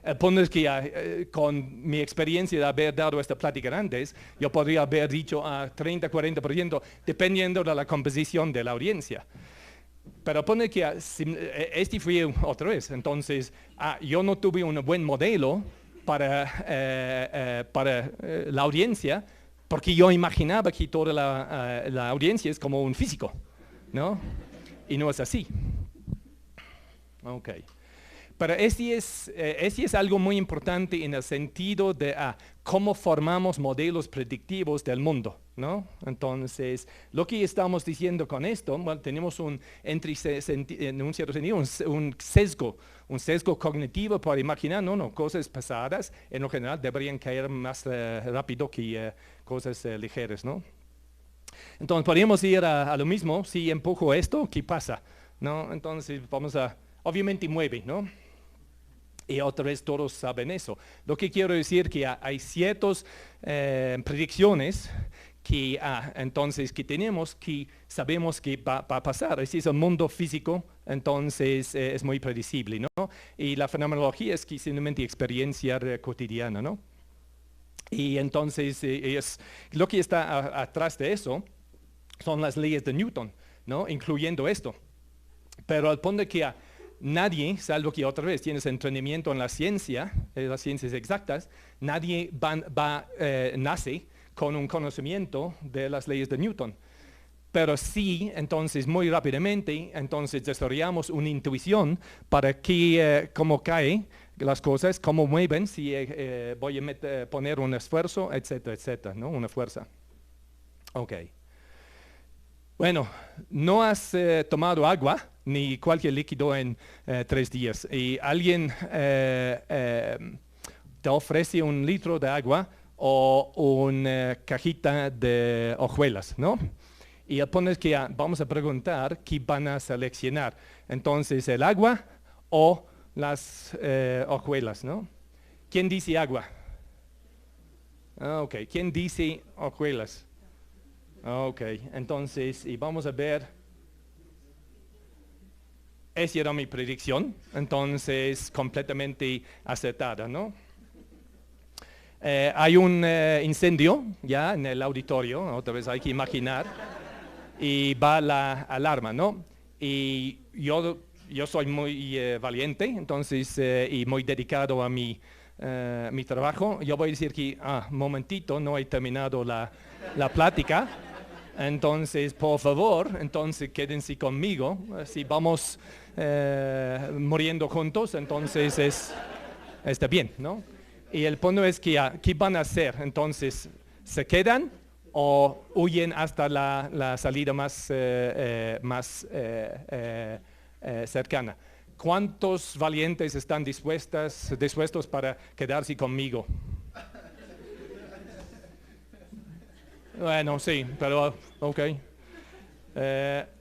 el punto es que con mi experiencia de haber dado esta plática antes, yo podría haber dicho a 30-40%, dependiendo de la composición de la audiencia. Pero pone que este fue otra vez. Entonces, yo no tuve un buen modelo para la audiencia, porque yo imaginaba que toda la audiencia es como un físico, ¿no? Y no es así. Ok. Pero ese es algo muy importante en el sentido de cómo formamos modelos predictivos del mundo, ¿no? Entonces, lo que estamos diciendo con esto, bueno, tenemos en un cierto sentido, un sesgo cognitivo para imaginar, cosas pesadas en lo general deberían caer más rápido que cosas ligeras, ¿no? Entonces, podríamos ir a lo mismo, si empujo esto, ¿qué pasa? ¿No? Entonces, obviamente mueve, ¿no? Y otra vez todos saben eso. Lo que quiero decir que hay ciertas predicciones que tenemos que sabemos que va a pasar. Ese es el mundo físico, entonces es muy predecible, ¿no? Y la fenomenología es que simplemente experiencia cotidiana, ¿no? Y entonces lo que está atrás de eso son las leyes de Newton, ¿no? Incluyendo esto. Pero al punto que nadie, salvo que otra vez tienes entrenamiento en la ciencia, las ciencias exactas, nadie nace con un conocimiento de las leyes de Newton. Pero sí, entonces, muy rápidamente, entonces desarrollamos una intuición para cómo caen las cosas, cómo mueven, si voy a poner un esfuerzo, etcétera, etcétera, ¿no? Una fuerza. Ok. Bueno, no has tomado agua ni cualquier líquido en 3 días y alguien te ofrece 1 litro de agua o una cajita de hojuelas, ¿no? Y el punto es que vamos a preguntar qué van a seleccionar. Entonces, el agua o las hojuelas, ¿no? ¿Quién dice agua? Ok, ¿quién dice hojuelas? Ok, entonces, y vamos a ver. Esa era mi predicción, entonces completamente acertada, ¿no? Hay un incendio ya en el auditorio, otra vez hay que imaginar, y va la alarma, ¿no? Y yo soy muy valiente, entonces, y muy dedicado a mi trabajo. Yo voy a decir que, momentito, no he terminado la plática. Entonces, por favor, entonces quédense conmigo. Si vamos muriendo juntos, entonces está bien, ¿no? Y el punto es que, ¿qué van a hacer? Entonces, ¿se quedan o huyen hasta la salida más cercana? ¿Cuántos valientes están dispuestos para quedarse conmigo? Bueno, sí, pero ok.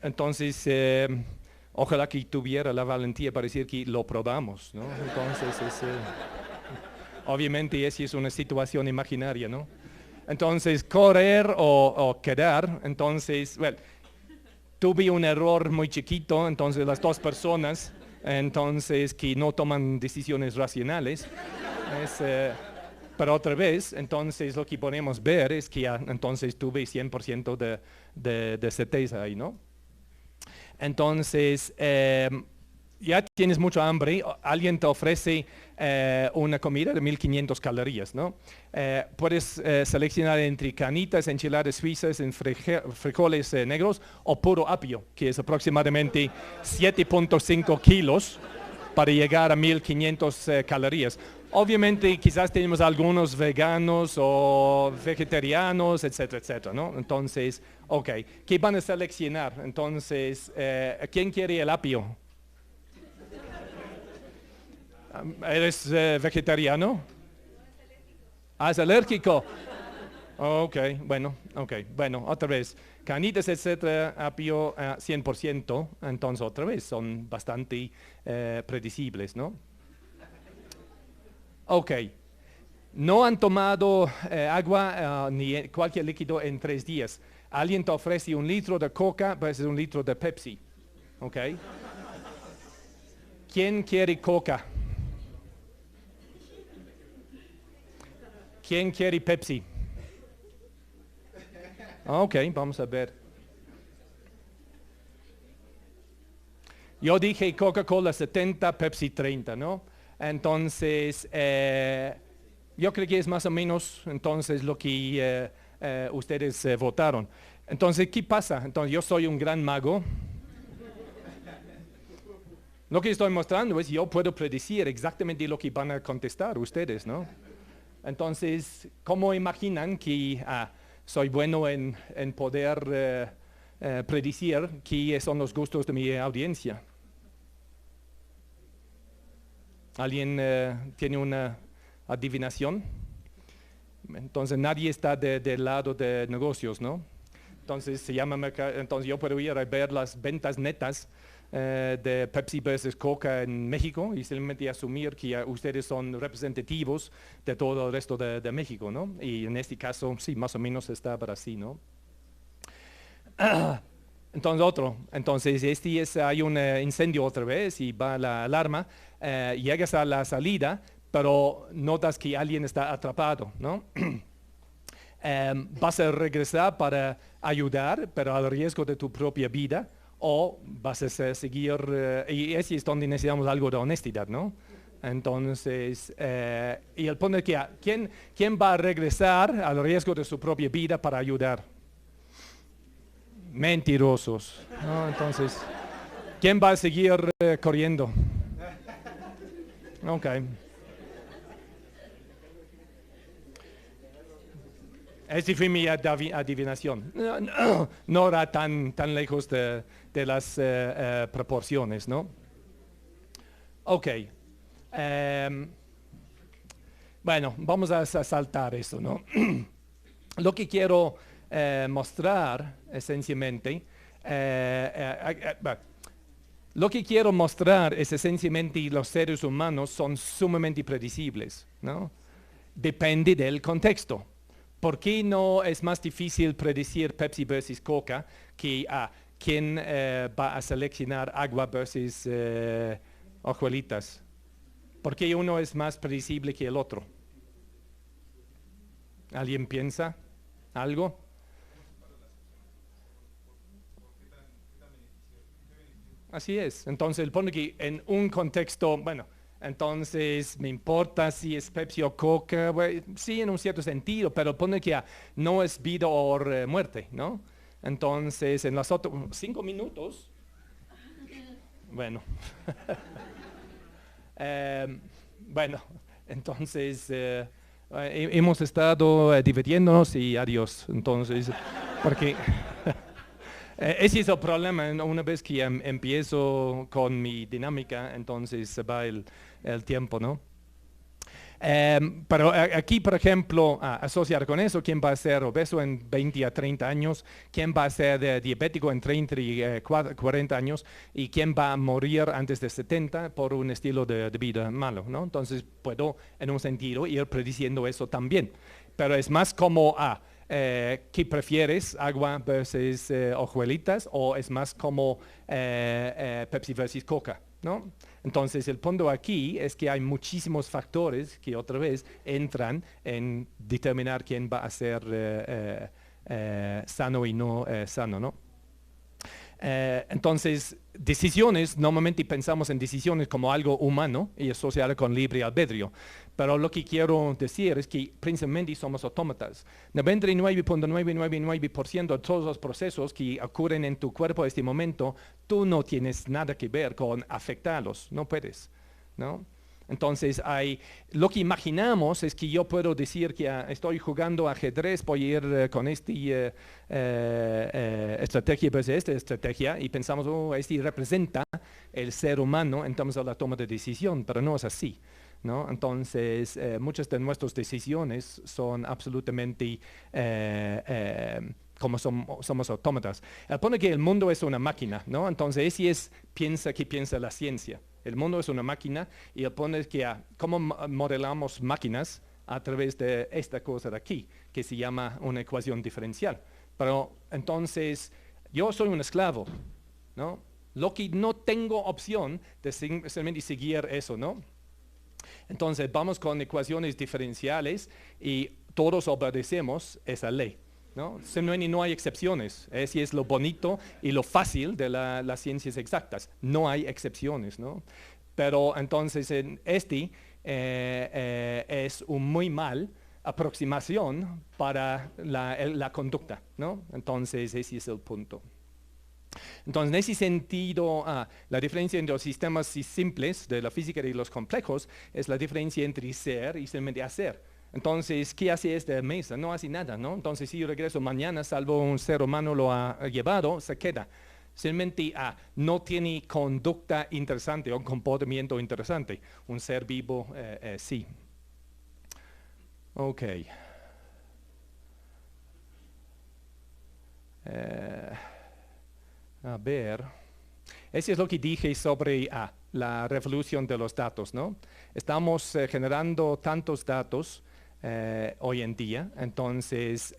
Entonces, ojalá que tuviera la valentía para decir que lo probamos, ¿no? Entonces, obviamente esa es una situación imaginaria, ¿no? Entonces, correr o quedar, entonces, bueno, tuve un error muy chiquito, entonces las dos personas, entonces, que no toman decisiones racionales, pero otra vez, entonces lo que podemos ver es que entonces tuve 100% de certeza ahí, ¿no? Entonces, ya tienes mucha hambre, alguien te ofrece una comida de 1500 calorías, ¿no? Puedes seleccionar entre carnitas, enchiladas suizas, frijoles negros o puro apio, que es aproximadamente 7.5 kilos para llegar a 1500 calorías. Obviamente quizás tenemos algunos veganos o vegetarianos, etcétera, etcétera, ¿no? Entonces, ok, ¿qué van a seleccionar? Entonces, ¿quién quiere el apio? ¿Eres vegetariano? ¿Es alérgico? Ok, bueno, otra vez. Carnitas, etcétera, apio 100%, entonces otra vez son bastante predecibles, ¿no? Ok, no han tomado agua ni cualquier líquido en 3 días. Alguien te ofrece 1 litro de coca, pues es 1 litro de Pepsi, ok. ¿Quién quiere coca? ¿Quién quiere Pepsi? Ok, vamos a ver. Yo dije Coca-Cola 70, Pepsi 30, ¿no? Entonces, yo creo que es más o menos entonces lo que ustedes votaron. Entonces, ¿qué pasa? Entonces, yo soy un gran mago. Lo que estoy mostrando es yo puedo predecir exactamente lo que van a contestar ustedes, ¿no? Entonces, ¿cómo imaginan que soy bueno en poder predecir qué son los gustos de mi audiencia? ¿Alguien tiene una adivinación? Entonces nadie está del lado de negocios, ¿no? Entonces entonces yo puedo ir a ver las ventas netas de Pepsi versus Coca en México y simplemente asumir que ustedes son representativos de todo el resto de México, ¿no? Y en este caso, sí, más o menos está para así, ¿no? Entonces hay un incendio otra vez y va la alarma, llegas a la salida, pero notas que alguien está atrapado, ¿no? Vas a regresar para ayudar, pero al riesgo de tu propia vida, o vas a seguir, y ese es donde necesitamos algo de honestidad, ¿no? Entonces, y el punto es que, ¿quién va a regresar al riesgo de su propia vida para ayudar? Mentirosos, ¿no? Entonces, ¿quién va a seguir corriendo? Ok. Esa fue mi adivinación. No era tan lejos de las proporciones, ¿no? Ok. Bueno, vamos a saltar eso, ¿no? Lo que quiero mostrar esencialmente, lo que quiero mostrar es esencialmente los seres humanos son sumamente predecibles, ¿no? Depende del contexto. ¿Por qué no es más difícil predecir Pepsi versus Coca que quién va a seleccionar agua versus hojuelitas? ¿Por qué uno es más predecible que el otro? ¿Alguien piensa algo? Así es. Entonces, pone que en un contexto, bueno, entonces me importa si es Pepsi o Coca, bueno, sí, en un cierto sentido, pero pone que no es vida o muerte, ¿no? Entonces, en los otros 5 minutos, bueno, bueno, entonces hemos estado divirtiéndonos y adiós. Entonces, porque ese es el problema, una vez que empiezo con mi dinámica, entonces se va el tiempo, ¿no? Pero aquí, por ejemplo, asociar con eso, ¿quién va a ser obeso en 20 a 30 años? ¿Quién va a ser diabético en 30 y 40 años? ¿Y quién va a morir antes de 70 por un estilo de vida malo, ¿no? Entonces puedo, en un sentido, ir prediciendo eso también. Pero es más como, ¿qué prefieres, agua versus hojuelitas? ¿O es más como Pepsi versus Coca, ¿no? Entonces, el punto aquí es que hay muchísimos factores que otra vez entran en determinar quién va a ser sano y no sano, ¿no? Entonces, decisiones, normalmente pensamos en decisiones como algo humano y asociado con libre albedrío, pero lo que quiero decir es que principalmente somos autómatas. 99.999% de todos los procesos que ocurren en tu cuerpo en este momento, tú no tienes nada que ver con afectarlos, no puedes, ¿no? Entonces, lo que imaginamos es que yo puedo decir que estoy jugando ajedrez, voy a ir con esta estrategia versus esta estrategia y pensamos, este representa el ser humano en términos de la toma de decisión, pero no es así, ¿no? Entonces, muchas de nuestras decisiones son absolutamente como somos autómatas. Él pone que el mundo es una máquina, ¿no? Entonces, piensa la ciencia. El mundo es una máquina y él pone que cómo modelamos máquinas a través de esta cosa de aquí, que se llama una ecuación diferencial. Pero entonces, yo soy un esclavo, ¿no? Lo que no tengo opción de simplemente seguir eso, ¿no? Entonces, vamos con ecuaciones diferenciales y todos obedecemos esa ley, ¿no? No hay excepciones. Ese es lo bonito y lo fácil de las ciencias exactas. No hay excepciones, ¿no? Pero entonces es un muy mal aproximación para la conducta, ¿no? Entonces ese es el punto. Entonces, en ese sentido, la diferencia entre los sistemas simples de la física y los complejos es la diferencia entre ser y simplemente hacer. Entonces, ¿qué hace esta mesa? No hace nada, ¿no? Entonces, si yo regreso mañana, salvo un ser humano lo ha llevado, se queda. Simplemente no tiene conducta interesante o comportamiento interesante. Un ser vivo, sí. Ok. A ver. Eso es lo que dije sobre la revolución de los datos, ¿no? Estamos generando tantos datos hoy en día, entonces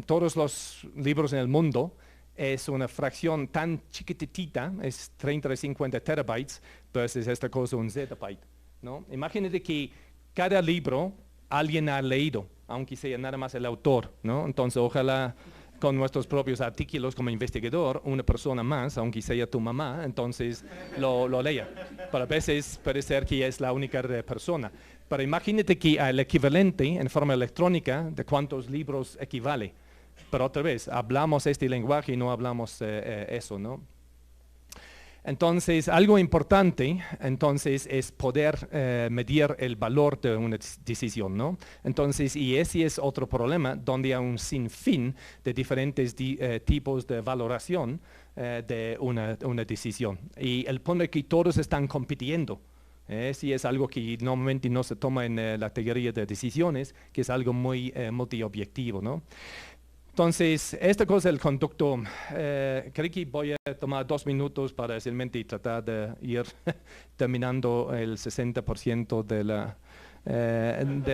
todos los libros en el mundo es una fracción tan chiquitita, es 30 a 50 terabytes, versus esta cosa un zettabyte, ¿no? Imagínate que cada libro alguien ha leído, aunque sea nada más el autor, ¿no? Entonces ojalá con nuestros propios artículos como investigador, una persona más, aunque sea tu mamá, entonces lo lea. Pero a veces puede ser que es la única persona. Pero imagínate que el equivalente en forma electrónica de cuántos libros equivale. Pero otra vez, hablamos este lenguaje y no hablamos eso, ¿no? Entonces, algo importante es poder medir el valor de una decisión, ¿no? Entonces, y ese es otro problema, donde hay un sinfín de diferentes tipos de valoración de una decisión. Y el punto es que todos están compitiendo Sí es algo que normalmente no se toma en la teoría de decisiones, que es algo muy multiobjetivo, ¿no? Entonces, esta cosa del conducto, creo que voy a tomar 2 minutos para simplemente tratar de ir terminando el 60% de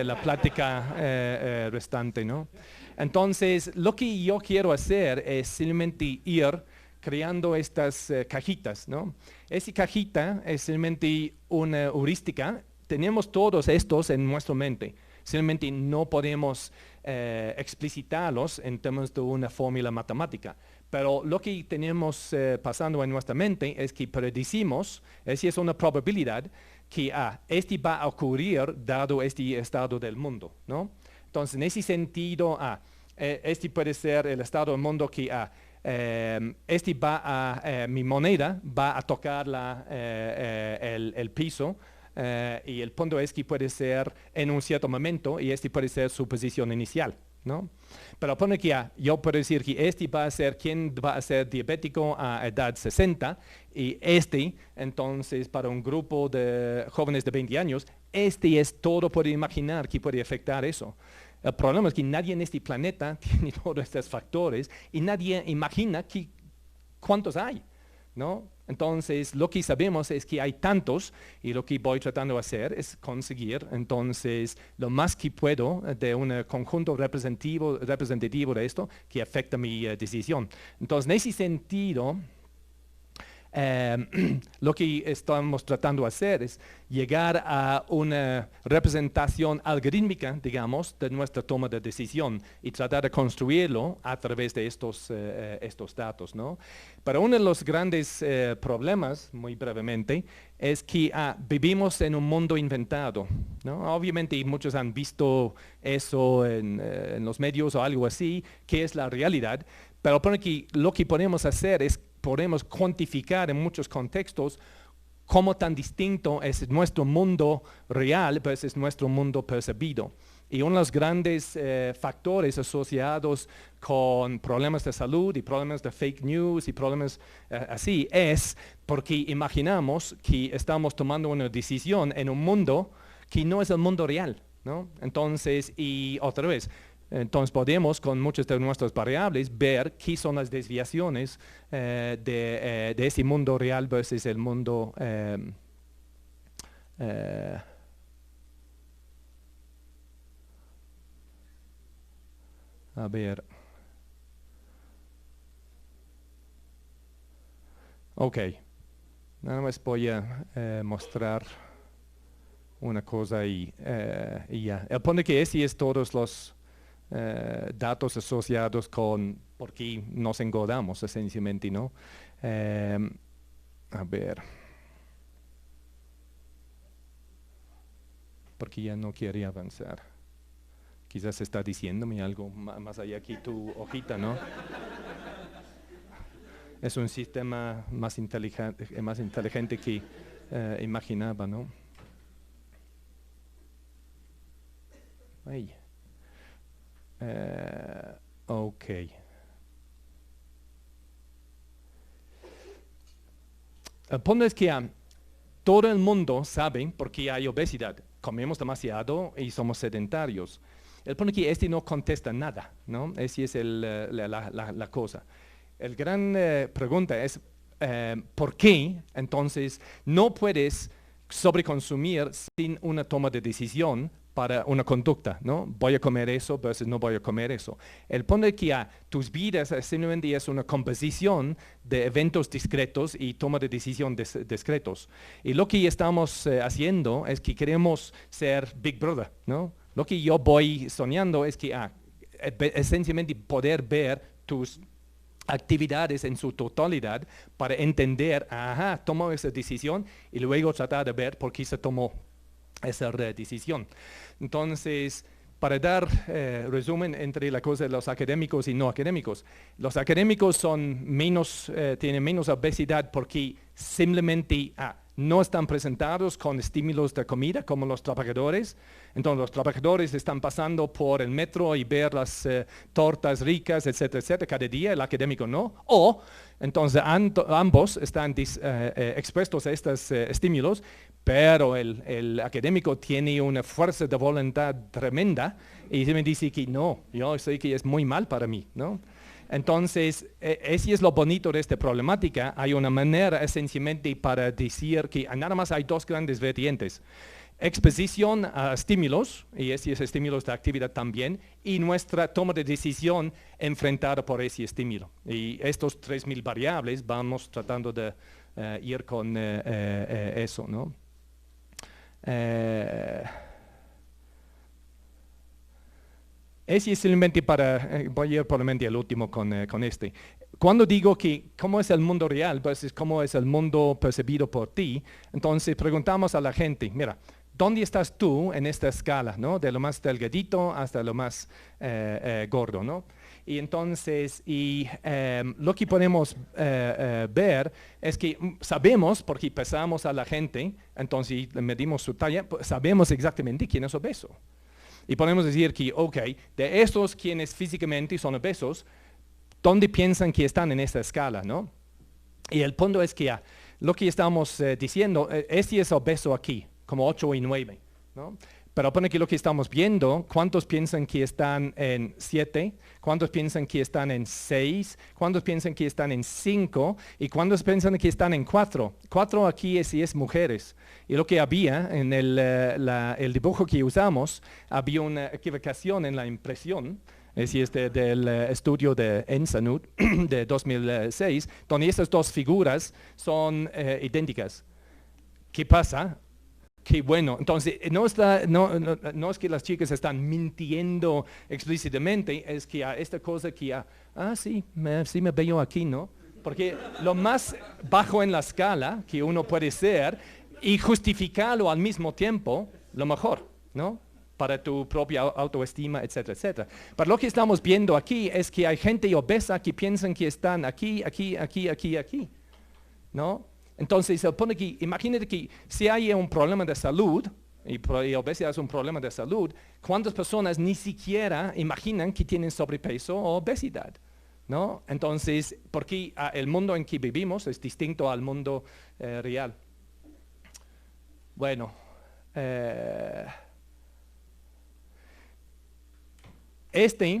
la plática restante, ¿no? Entonces, lo que yo quiero hacer es simplemente ir creando estas cajitas, ¿no? Esa cajita es simplemente una heurística. Tenemos todos estos en nuestra mente. Simplemente no podemos explicitarlos en términos de una fórmula matemática. Pero lo que tenemos pasando en nuestra mente es que predecimos, esa es una probabilidad, que este va a ocurrir dado este estado del mundo, ¿no? Entonces, en ese sentido, este puede ser el estado del mundo que mi moneda va a tocar el piso, y el punto es que puede ser en un cierto momento y este puede ser su posición inicial, ¿no? Pero pone que yo puedo decir que este va a ser quien va a ser diabético a edad 60 y entonces para un grupo de jóvenes de 20 años, es todo puede imaginar que puede afectar eso. El problema es que nadie en este planeta tiene todos estos factores y nadie imagina cuántos hay, ¿no? Entonces, lo que sabemos es que hay tantos y lo que voy tratando de hacer es conseguir, entonces, lo más que puedo de un conjunto representativo de esto que afecta mi decisión. Entonces, en ese sentido, lo que estamos tratando de hacer es llegar a una representación algorítmica, digamos, de nuestra toma de decisión y tratar de construirlo a través de estos datos, ¿no? Pero uno de los grandes problemas, muy brevemente, es que vivimos en un mundo inventado, ¿no? Obviamente muchos han visto eso en los medios o algo así, que es la realidad, pero lo que podemos hacer es podemos cuantificar en muchos contextos cómo tan distinto es nuestro mundo real versus nuestro mundo percibido. Y uno de los grandes factores asociados con problemas de salud y problemas de fake news y problemas así es porque imaginamos que estamos tomando una decisión en un mundo que no es el mundo real, ¿no? Entonces, y otra vez, entonces podemos con muchas de nuestras variables ver qué son las desviaciones de ese mundo real versus el mundo a ver. Ok. Nada más voy a mostrar una cosa y ya. Él pone que ese es todos los datos asociados con por qué nos engordamos, esencialmente, ¿no? A ver. Porque ya no quiere avanzar. Quizás está diciéndome algo más allá que tu hojita, ¿no? Es un sistema más inteligente que imaginaba, ¿no? Ay. Ok. El punto es que todo el mundo sabe por qué hay obesidad. Comemos demasiado y somos sedentarios. El punto es que no contesta nada, ¿no? Esa es la cosa. La gran pregunta es, ¿por qué entonces no puedes sobreconsumir sin una toma de decisión para una conducta, ¿no? Voy a comer eso versus no voy a comer eso. El punto es que tus vidas simplemente es una composición de eventos discretos y toma de decisión discretos. Y lo que estamos haciendo es que queremos ser Big Brother, ¿no? Lo que yo voy soñando es que esencialmente poder ver tus actividades en su totalidad para entender, tomó esa decisión y luego tratar de ver por qué se tomó esa decisión. Entonces, para dar resumen entre la cosa de los académicos y no académicos, los académicos tienen menos obesidad porque simplemente no están presentados con estímulos de comida como los trabajadores. Entonces los trabajadores están pasando por el metro y ver las tortas ricas, etcétera, cada día, el académico no. O entonces ambos están expuestos a estos estímulos, pero el académico tiene una fuerza de voluntad tremenda y me dice que no, yo sé que es muy mal para mí, ¿no? Entonces, ese es lo bonito de esta problemática. Hay una manera esencialmente para decir que nada más hay dos grandes vertientes. Exposición a estímulos, y esos estímulos de actividad también, y nuestra toma de decisión enfrentada por ese estímulo. Y estos 3.000 variables vamos tratando de ir con eso, ¿no? Ese es simplemente voy a ir probablemente al último con este. Cuando digo que cómo es el mundo real versus cómo es el mundo percibido por ti, entonces preguntamos a la gente, mira, ¿dónde estás tú en esta escala, ¿no? De lo más delgadito hasta lo más gordo, ¿no? Y entonces, lo que podemos ver es que sabemos, porque pesamos a la gente, entonces medimos su talla, sabemos exactamente quién es obeso. Y podemos decir que, ok, de estos quienes físicamente son obesos, ¿dónde piensan que están en esta escala, no? Y el punto es que lo que estamos diciendo, este es obeso aquí, como 8 y 9, ¿no? Pero pone que lo que estamos viendo, ¿cuántos piensan que están en 7? ¿Cuántos piensan que están en 6? ¿Cuántos piensan que están en 5? ¿Y cuántos piensan que están en 4? 4 aquí es mujeres. Y lo que había en el dibujo que usamos, había una equivocación en la impresión. Ese es del estudio de Ensanud de 2006, donde estas dos figuras son idénticas. ¿Qué pasa? Qué bueno, entonces no es que las chicas están mintiendo explícitamente, es que esta cosa que, sí me veo aquí, ¿no? Porque lo más bajo en la escala que uno puede ser y justificarlo al mismo tiempo, lo mejor, ¿no? Para tu propia autoestima, etcétera, etcétera. Pero lo que estamos viendo aquí es que hay gente obesa que piensan que están aquí, ¿no? Entonces se pone que, imagínate que si hay un problema de salud, y obesidad es un problema de salud, ¿cuántas personas ni siquiera imaginan que tienen sobrepeso o obesidad? ¿No? Entonces, porque el mundo en que vivimos es distinto al mundo real. Bueno,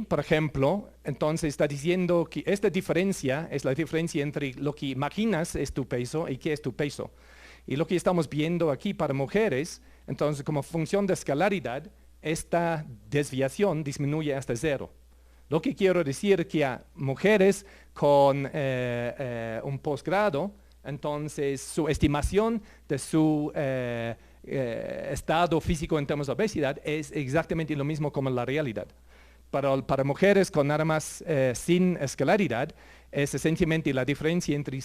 por ejemplo, entonces está diciendo que esta diferencia es la diferencia entre lo que imaginas es tu peso y qué es tu peso. Y lo que estamos viendo aquí para mujeres, entonces como función de escalaridad, esta desviación disminuye hasta 0. Lo que quiero decir que a mujeres con un posgrado, entonces su estimación de su estado físico en términos de obesidad es exactamente lo mismo como la realidad. Para mujeres con nada más sin escalaridad, es esencialmente la diferencia entre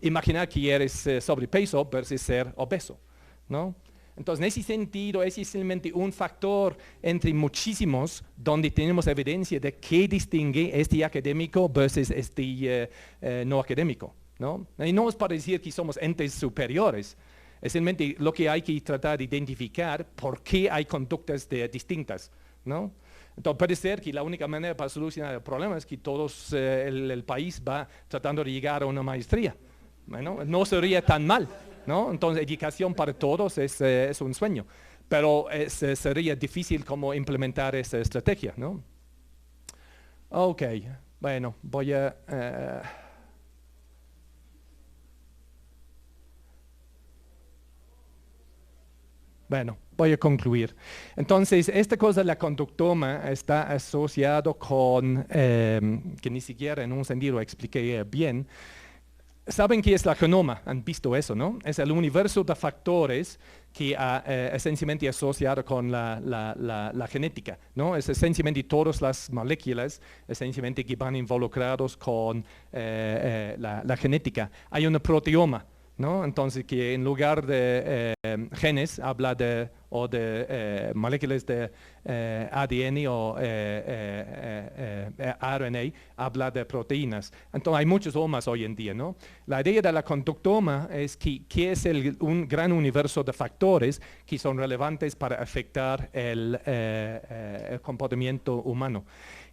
imaginar que eres sobrepeso versus ser obeso, ¿no? Entonces, en ese sentido, es simplemente un factor entre muchísimos donde tenemos evidencia de qué distingue este académico versus este no académico, ¿no? Y no es para decir que somos entes superiores, es simplemente lo que hay que tratar de identificar por qué hay conductas distintas, ¿no? Entonces puede ser que la única manera para solucionar el problema es que todos el país va tratando de llegar a una maestría. Bueno, no sería tan mal, ¿no? Entonces educación para todos es un sueño, pero sería difícil como implementar esa estrategia, ¿no? Ok, bueno, voy a... Bueno, voy a concluir. Entonces, esta cosa, la conductoma, está asociado con, que ni siquiera en un sentido expliqué bien. ¿Saben qué es la genoma? Han visto eso, ¿no? Es el universo de factores que esencialmente asociado con la genética, ¿no? Es esencialmente todas las moléculas, esencialmente que van involucrados con la genética. Hay un proteoma, ¿no? Entonces, que en lugar de genes habla de moléculas de ADN o RNA, habla de proteínas. Entonces, hay muchos OMAs hoy en día, ¿no? La idea de la conductoma es que es un gran universo de factores que son relevantes para afectar el comportamiento humano.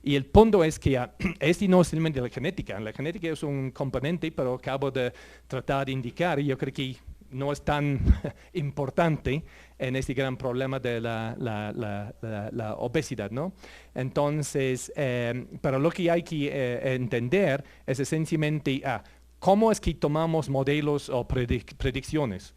Y el punto es que este no es solamente la genética es un componente, pero acabo de tratar de indicar, y yo creo que no es tan importante en este gran problema de la obesidad, ¿no? Entonces, pero lo que hay que entender es esencialmente cómo es que tomamos modelos o predicciones.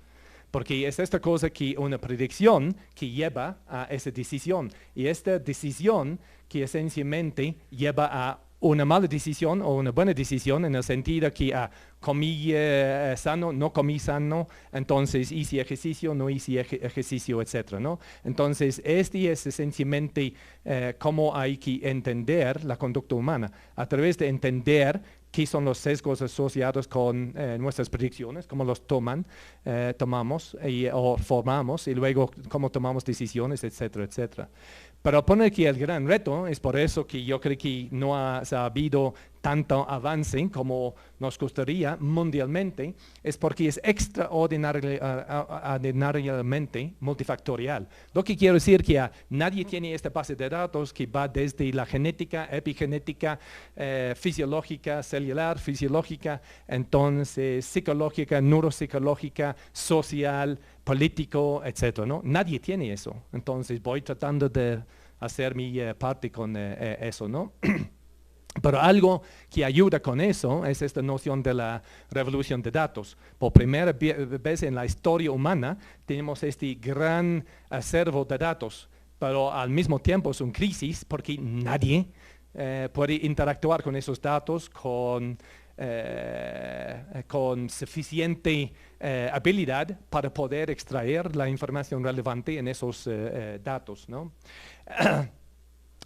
Porque es esta cosa que una predicción que lleva a esa decisión. Y esta decisión que esencialmente lleva a una mala decisión o una buena decisión en el sentido que comí sano, no comí sano, entonces hice ejercicio, no hice ejercicio, etc., ¿no? Entonces, este es esencialmente cómo hay que entender la conducta humana. A través de entender qué son los sesgos asociados con nuestras predicciones, cómo los tomamos o formamos, y luego cómo tomamos decisiones, etcétera, etcétera. Pero pone que el gran reto, es por eso que yo creo que no ha habido tanto avance como nos gustaría mundialmente, es porque es extraordinariamente multifactorial. Lo que quiero decir que nadie tiene esta base de datos que va desde la genética, epigenética, fisiológica, celular, fisiológica, entonces psicológica, neuropsicológica, social, político, etc., ¿no? Nadie tiene eso. Entonces voy tratando de hacer mi parte con eso, ¿no? Pero algo que ayuda con eso es esta noción de la revolución de datos. Por primera vez en la historia humana tenemos este gran acervo de datos, pero al mismo tiempo es una crisis porque nadie puede interactuar con esos datos con suficiente habilidad para poder extraer la información relevante en esos datos, ¿no?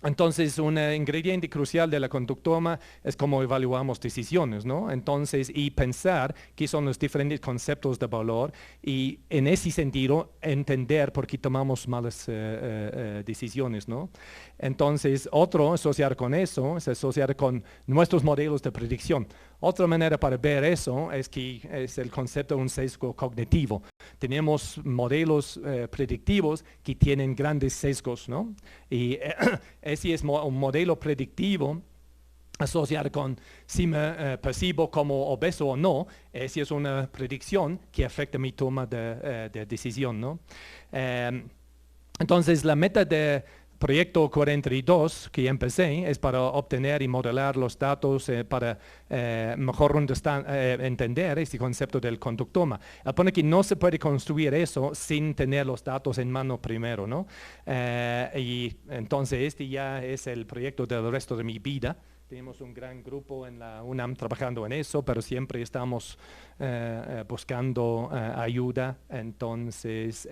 Entonces, un ingrediente crucial de la conductoma es cómo evaluamos decisiones, ¿no? Entonces, y pensar qué son los diferentes conceptos de valor y en ese sentido entender por qué tomamos malas decisiones, ¿no? Entonces, otro asociar con eso es asociar con nuestros modelos de predicción. Otra manera para ver eso es que es el concepto de un sesgo cognitivo. Tenemos modelos predictivos que tienen grandes sesgos, ¿no? Y ese es un modelo predictivo asociado con si me percibo como obeso o no. Esa es una predicción que afecta mi toma de decisión, ¿no? Entonces, la meta de Proyecto 42 que empecé es para obtener y modelar los datos para mejor entender este concepto del conductoma. Pone que no se puede construir eso sin tener los datos en mano primero, ¿no? Y entonces este ya es el proyecto del resto de mi vida. Tenemos un gran grupo en la UNAM trabajando en eso, pero siempre estamos buscando ayuda, entonces,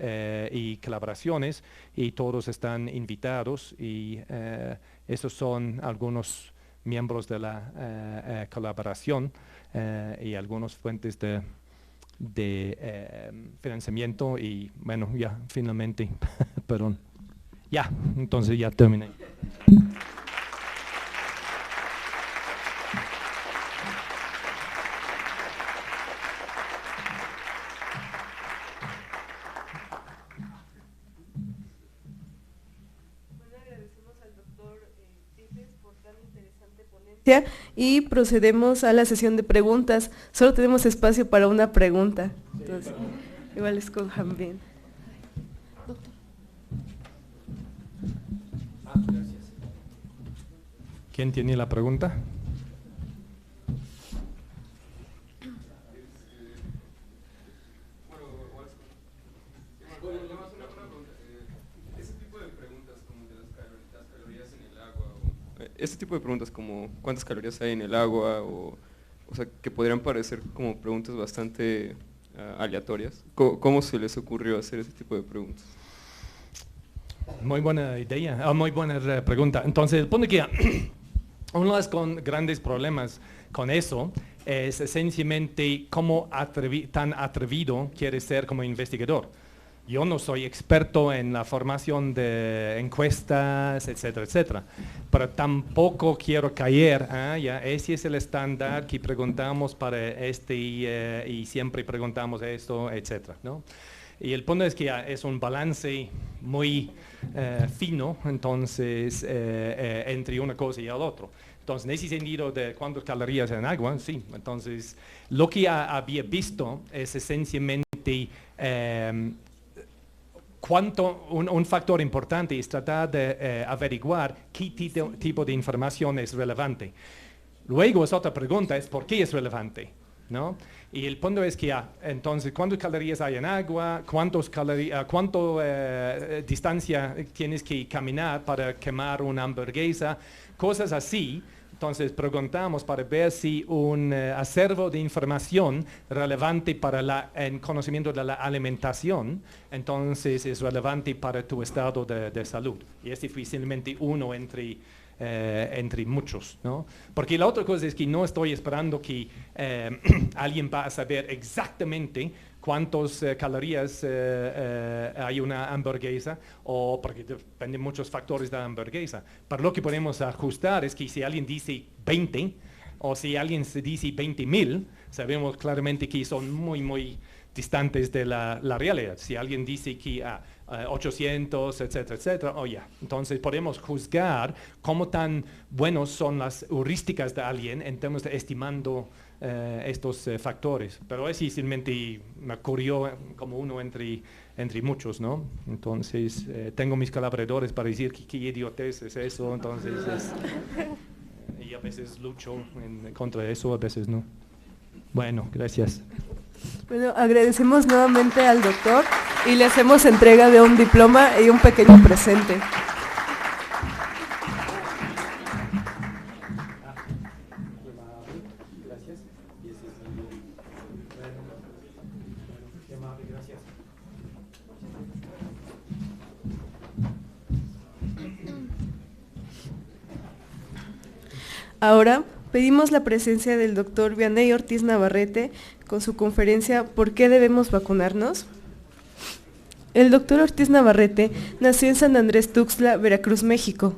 y colaboraciones, y todos están invitados, y esos son algunos miembros de la colaboración y algunas fuentes de financiamiento, y bueno, ya finalmente, perdón, ya, entonces ya terminé. Y procedemos a la sesión de preguntas. Solo tenemos espacio para una pregunta. Entonces, igual escojan bien. ¿Quién tiene la pregunta? Este tipo de preguntas como cuántas calorías hay en el agua o sea, que podrían parecer como preguntas bastante aleatorias. ¿Cómo se les ocurrió hacer ese tipo de preguntas? Muy buena idea, muy buena pregunta. Entonces, pone que uno de los grandes problemas con eso es esencialmente cómo tan atrevido quieres ser como investigador. Yo no soy experto en la formación de encuestas, etcétera, etcétera, pero tampoco quiero caer, ese es el estándar que preguntamos para y siempre preguntamos esto, etcétera, ¿no? Y el punto es que es un balance muy fino, entonces, entre una cosa y el otro. Entonces, en ese sentido de cuántas calorías en agua, sí. Entonces, lo que había visto es esencialmente un factor importante es tratar de averiguar qué tipo de información es relevante. Luego, es otra pregunta, es por qué es relevante, ¿no? Y el punto es que, entonces, ¿cuántas calorías hay en agua? ¿Cuánto distancia tienes que caminar para quemar una hamburguesa? Cosas así. Entonces preguntamos para ver si un acervo de información relevante para el conocimiento de la alimentación, entonces es relevante para tu estado de salud. Y es difícilmente uno entre muchos, ¿no? Porque la otra cosa es que no estoy esperando que alguien va a saber exactamente cuántas calorías hay una hamburguesa, o porque dependen muchos factores de la hamburguesa. Pero lo que podemos ajustar es que si alguien dice 20, o si alguien se dice 20.000, sabemos claramente que son muy, muy distantes de la realidad. Si alguien dice que 800, etcétera, etcétera, entonces podemos juzgar cómo tan buenos son las heurísticas de alguien en términos de estimando estos factores. Pero es simplemente me ocurrió como uno entre muchos, ¿no? Entonces tengo mis colaboradores para decir qué idiotez es eso, entonces y a veces lucho contra eso, a veces no. Bueno, gracias. Bueno, agradecemos nuevamente al doctor y le hacemos entrega de un diploma y un pequeño presente. Ahora pedimos la presencia del doctor Vianney Ortiz Navarrete con su conferencia ¿Por qué debemos vacunarnos? El doctor Ortiz Navarrete nació en San Andrés Tuxtla, Veracruz, México.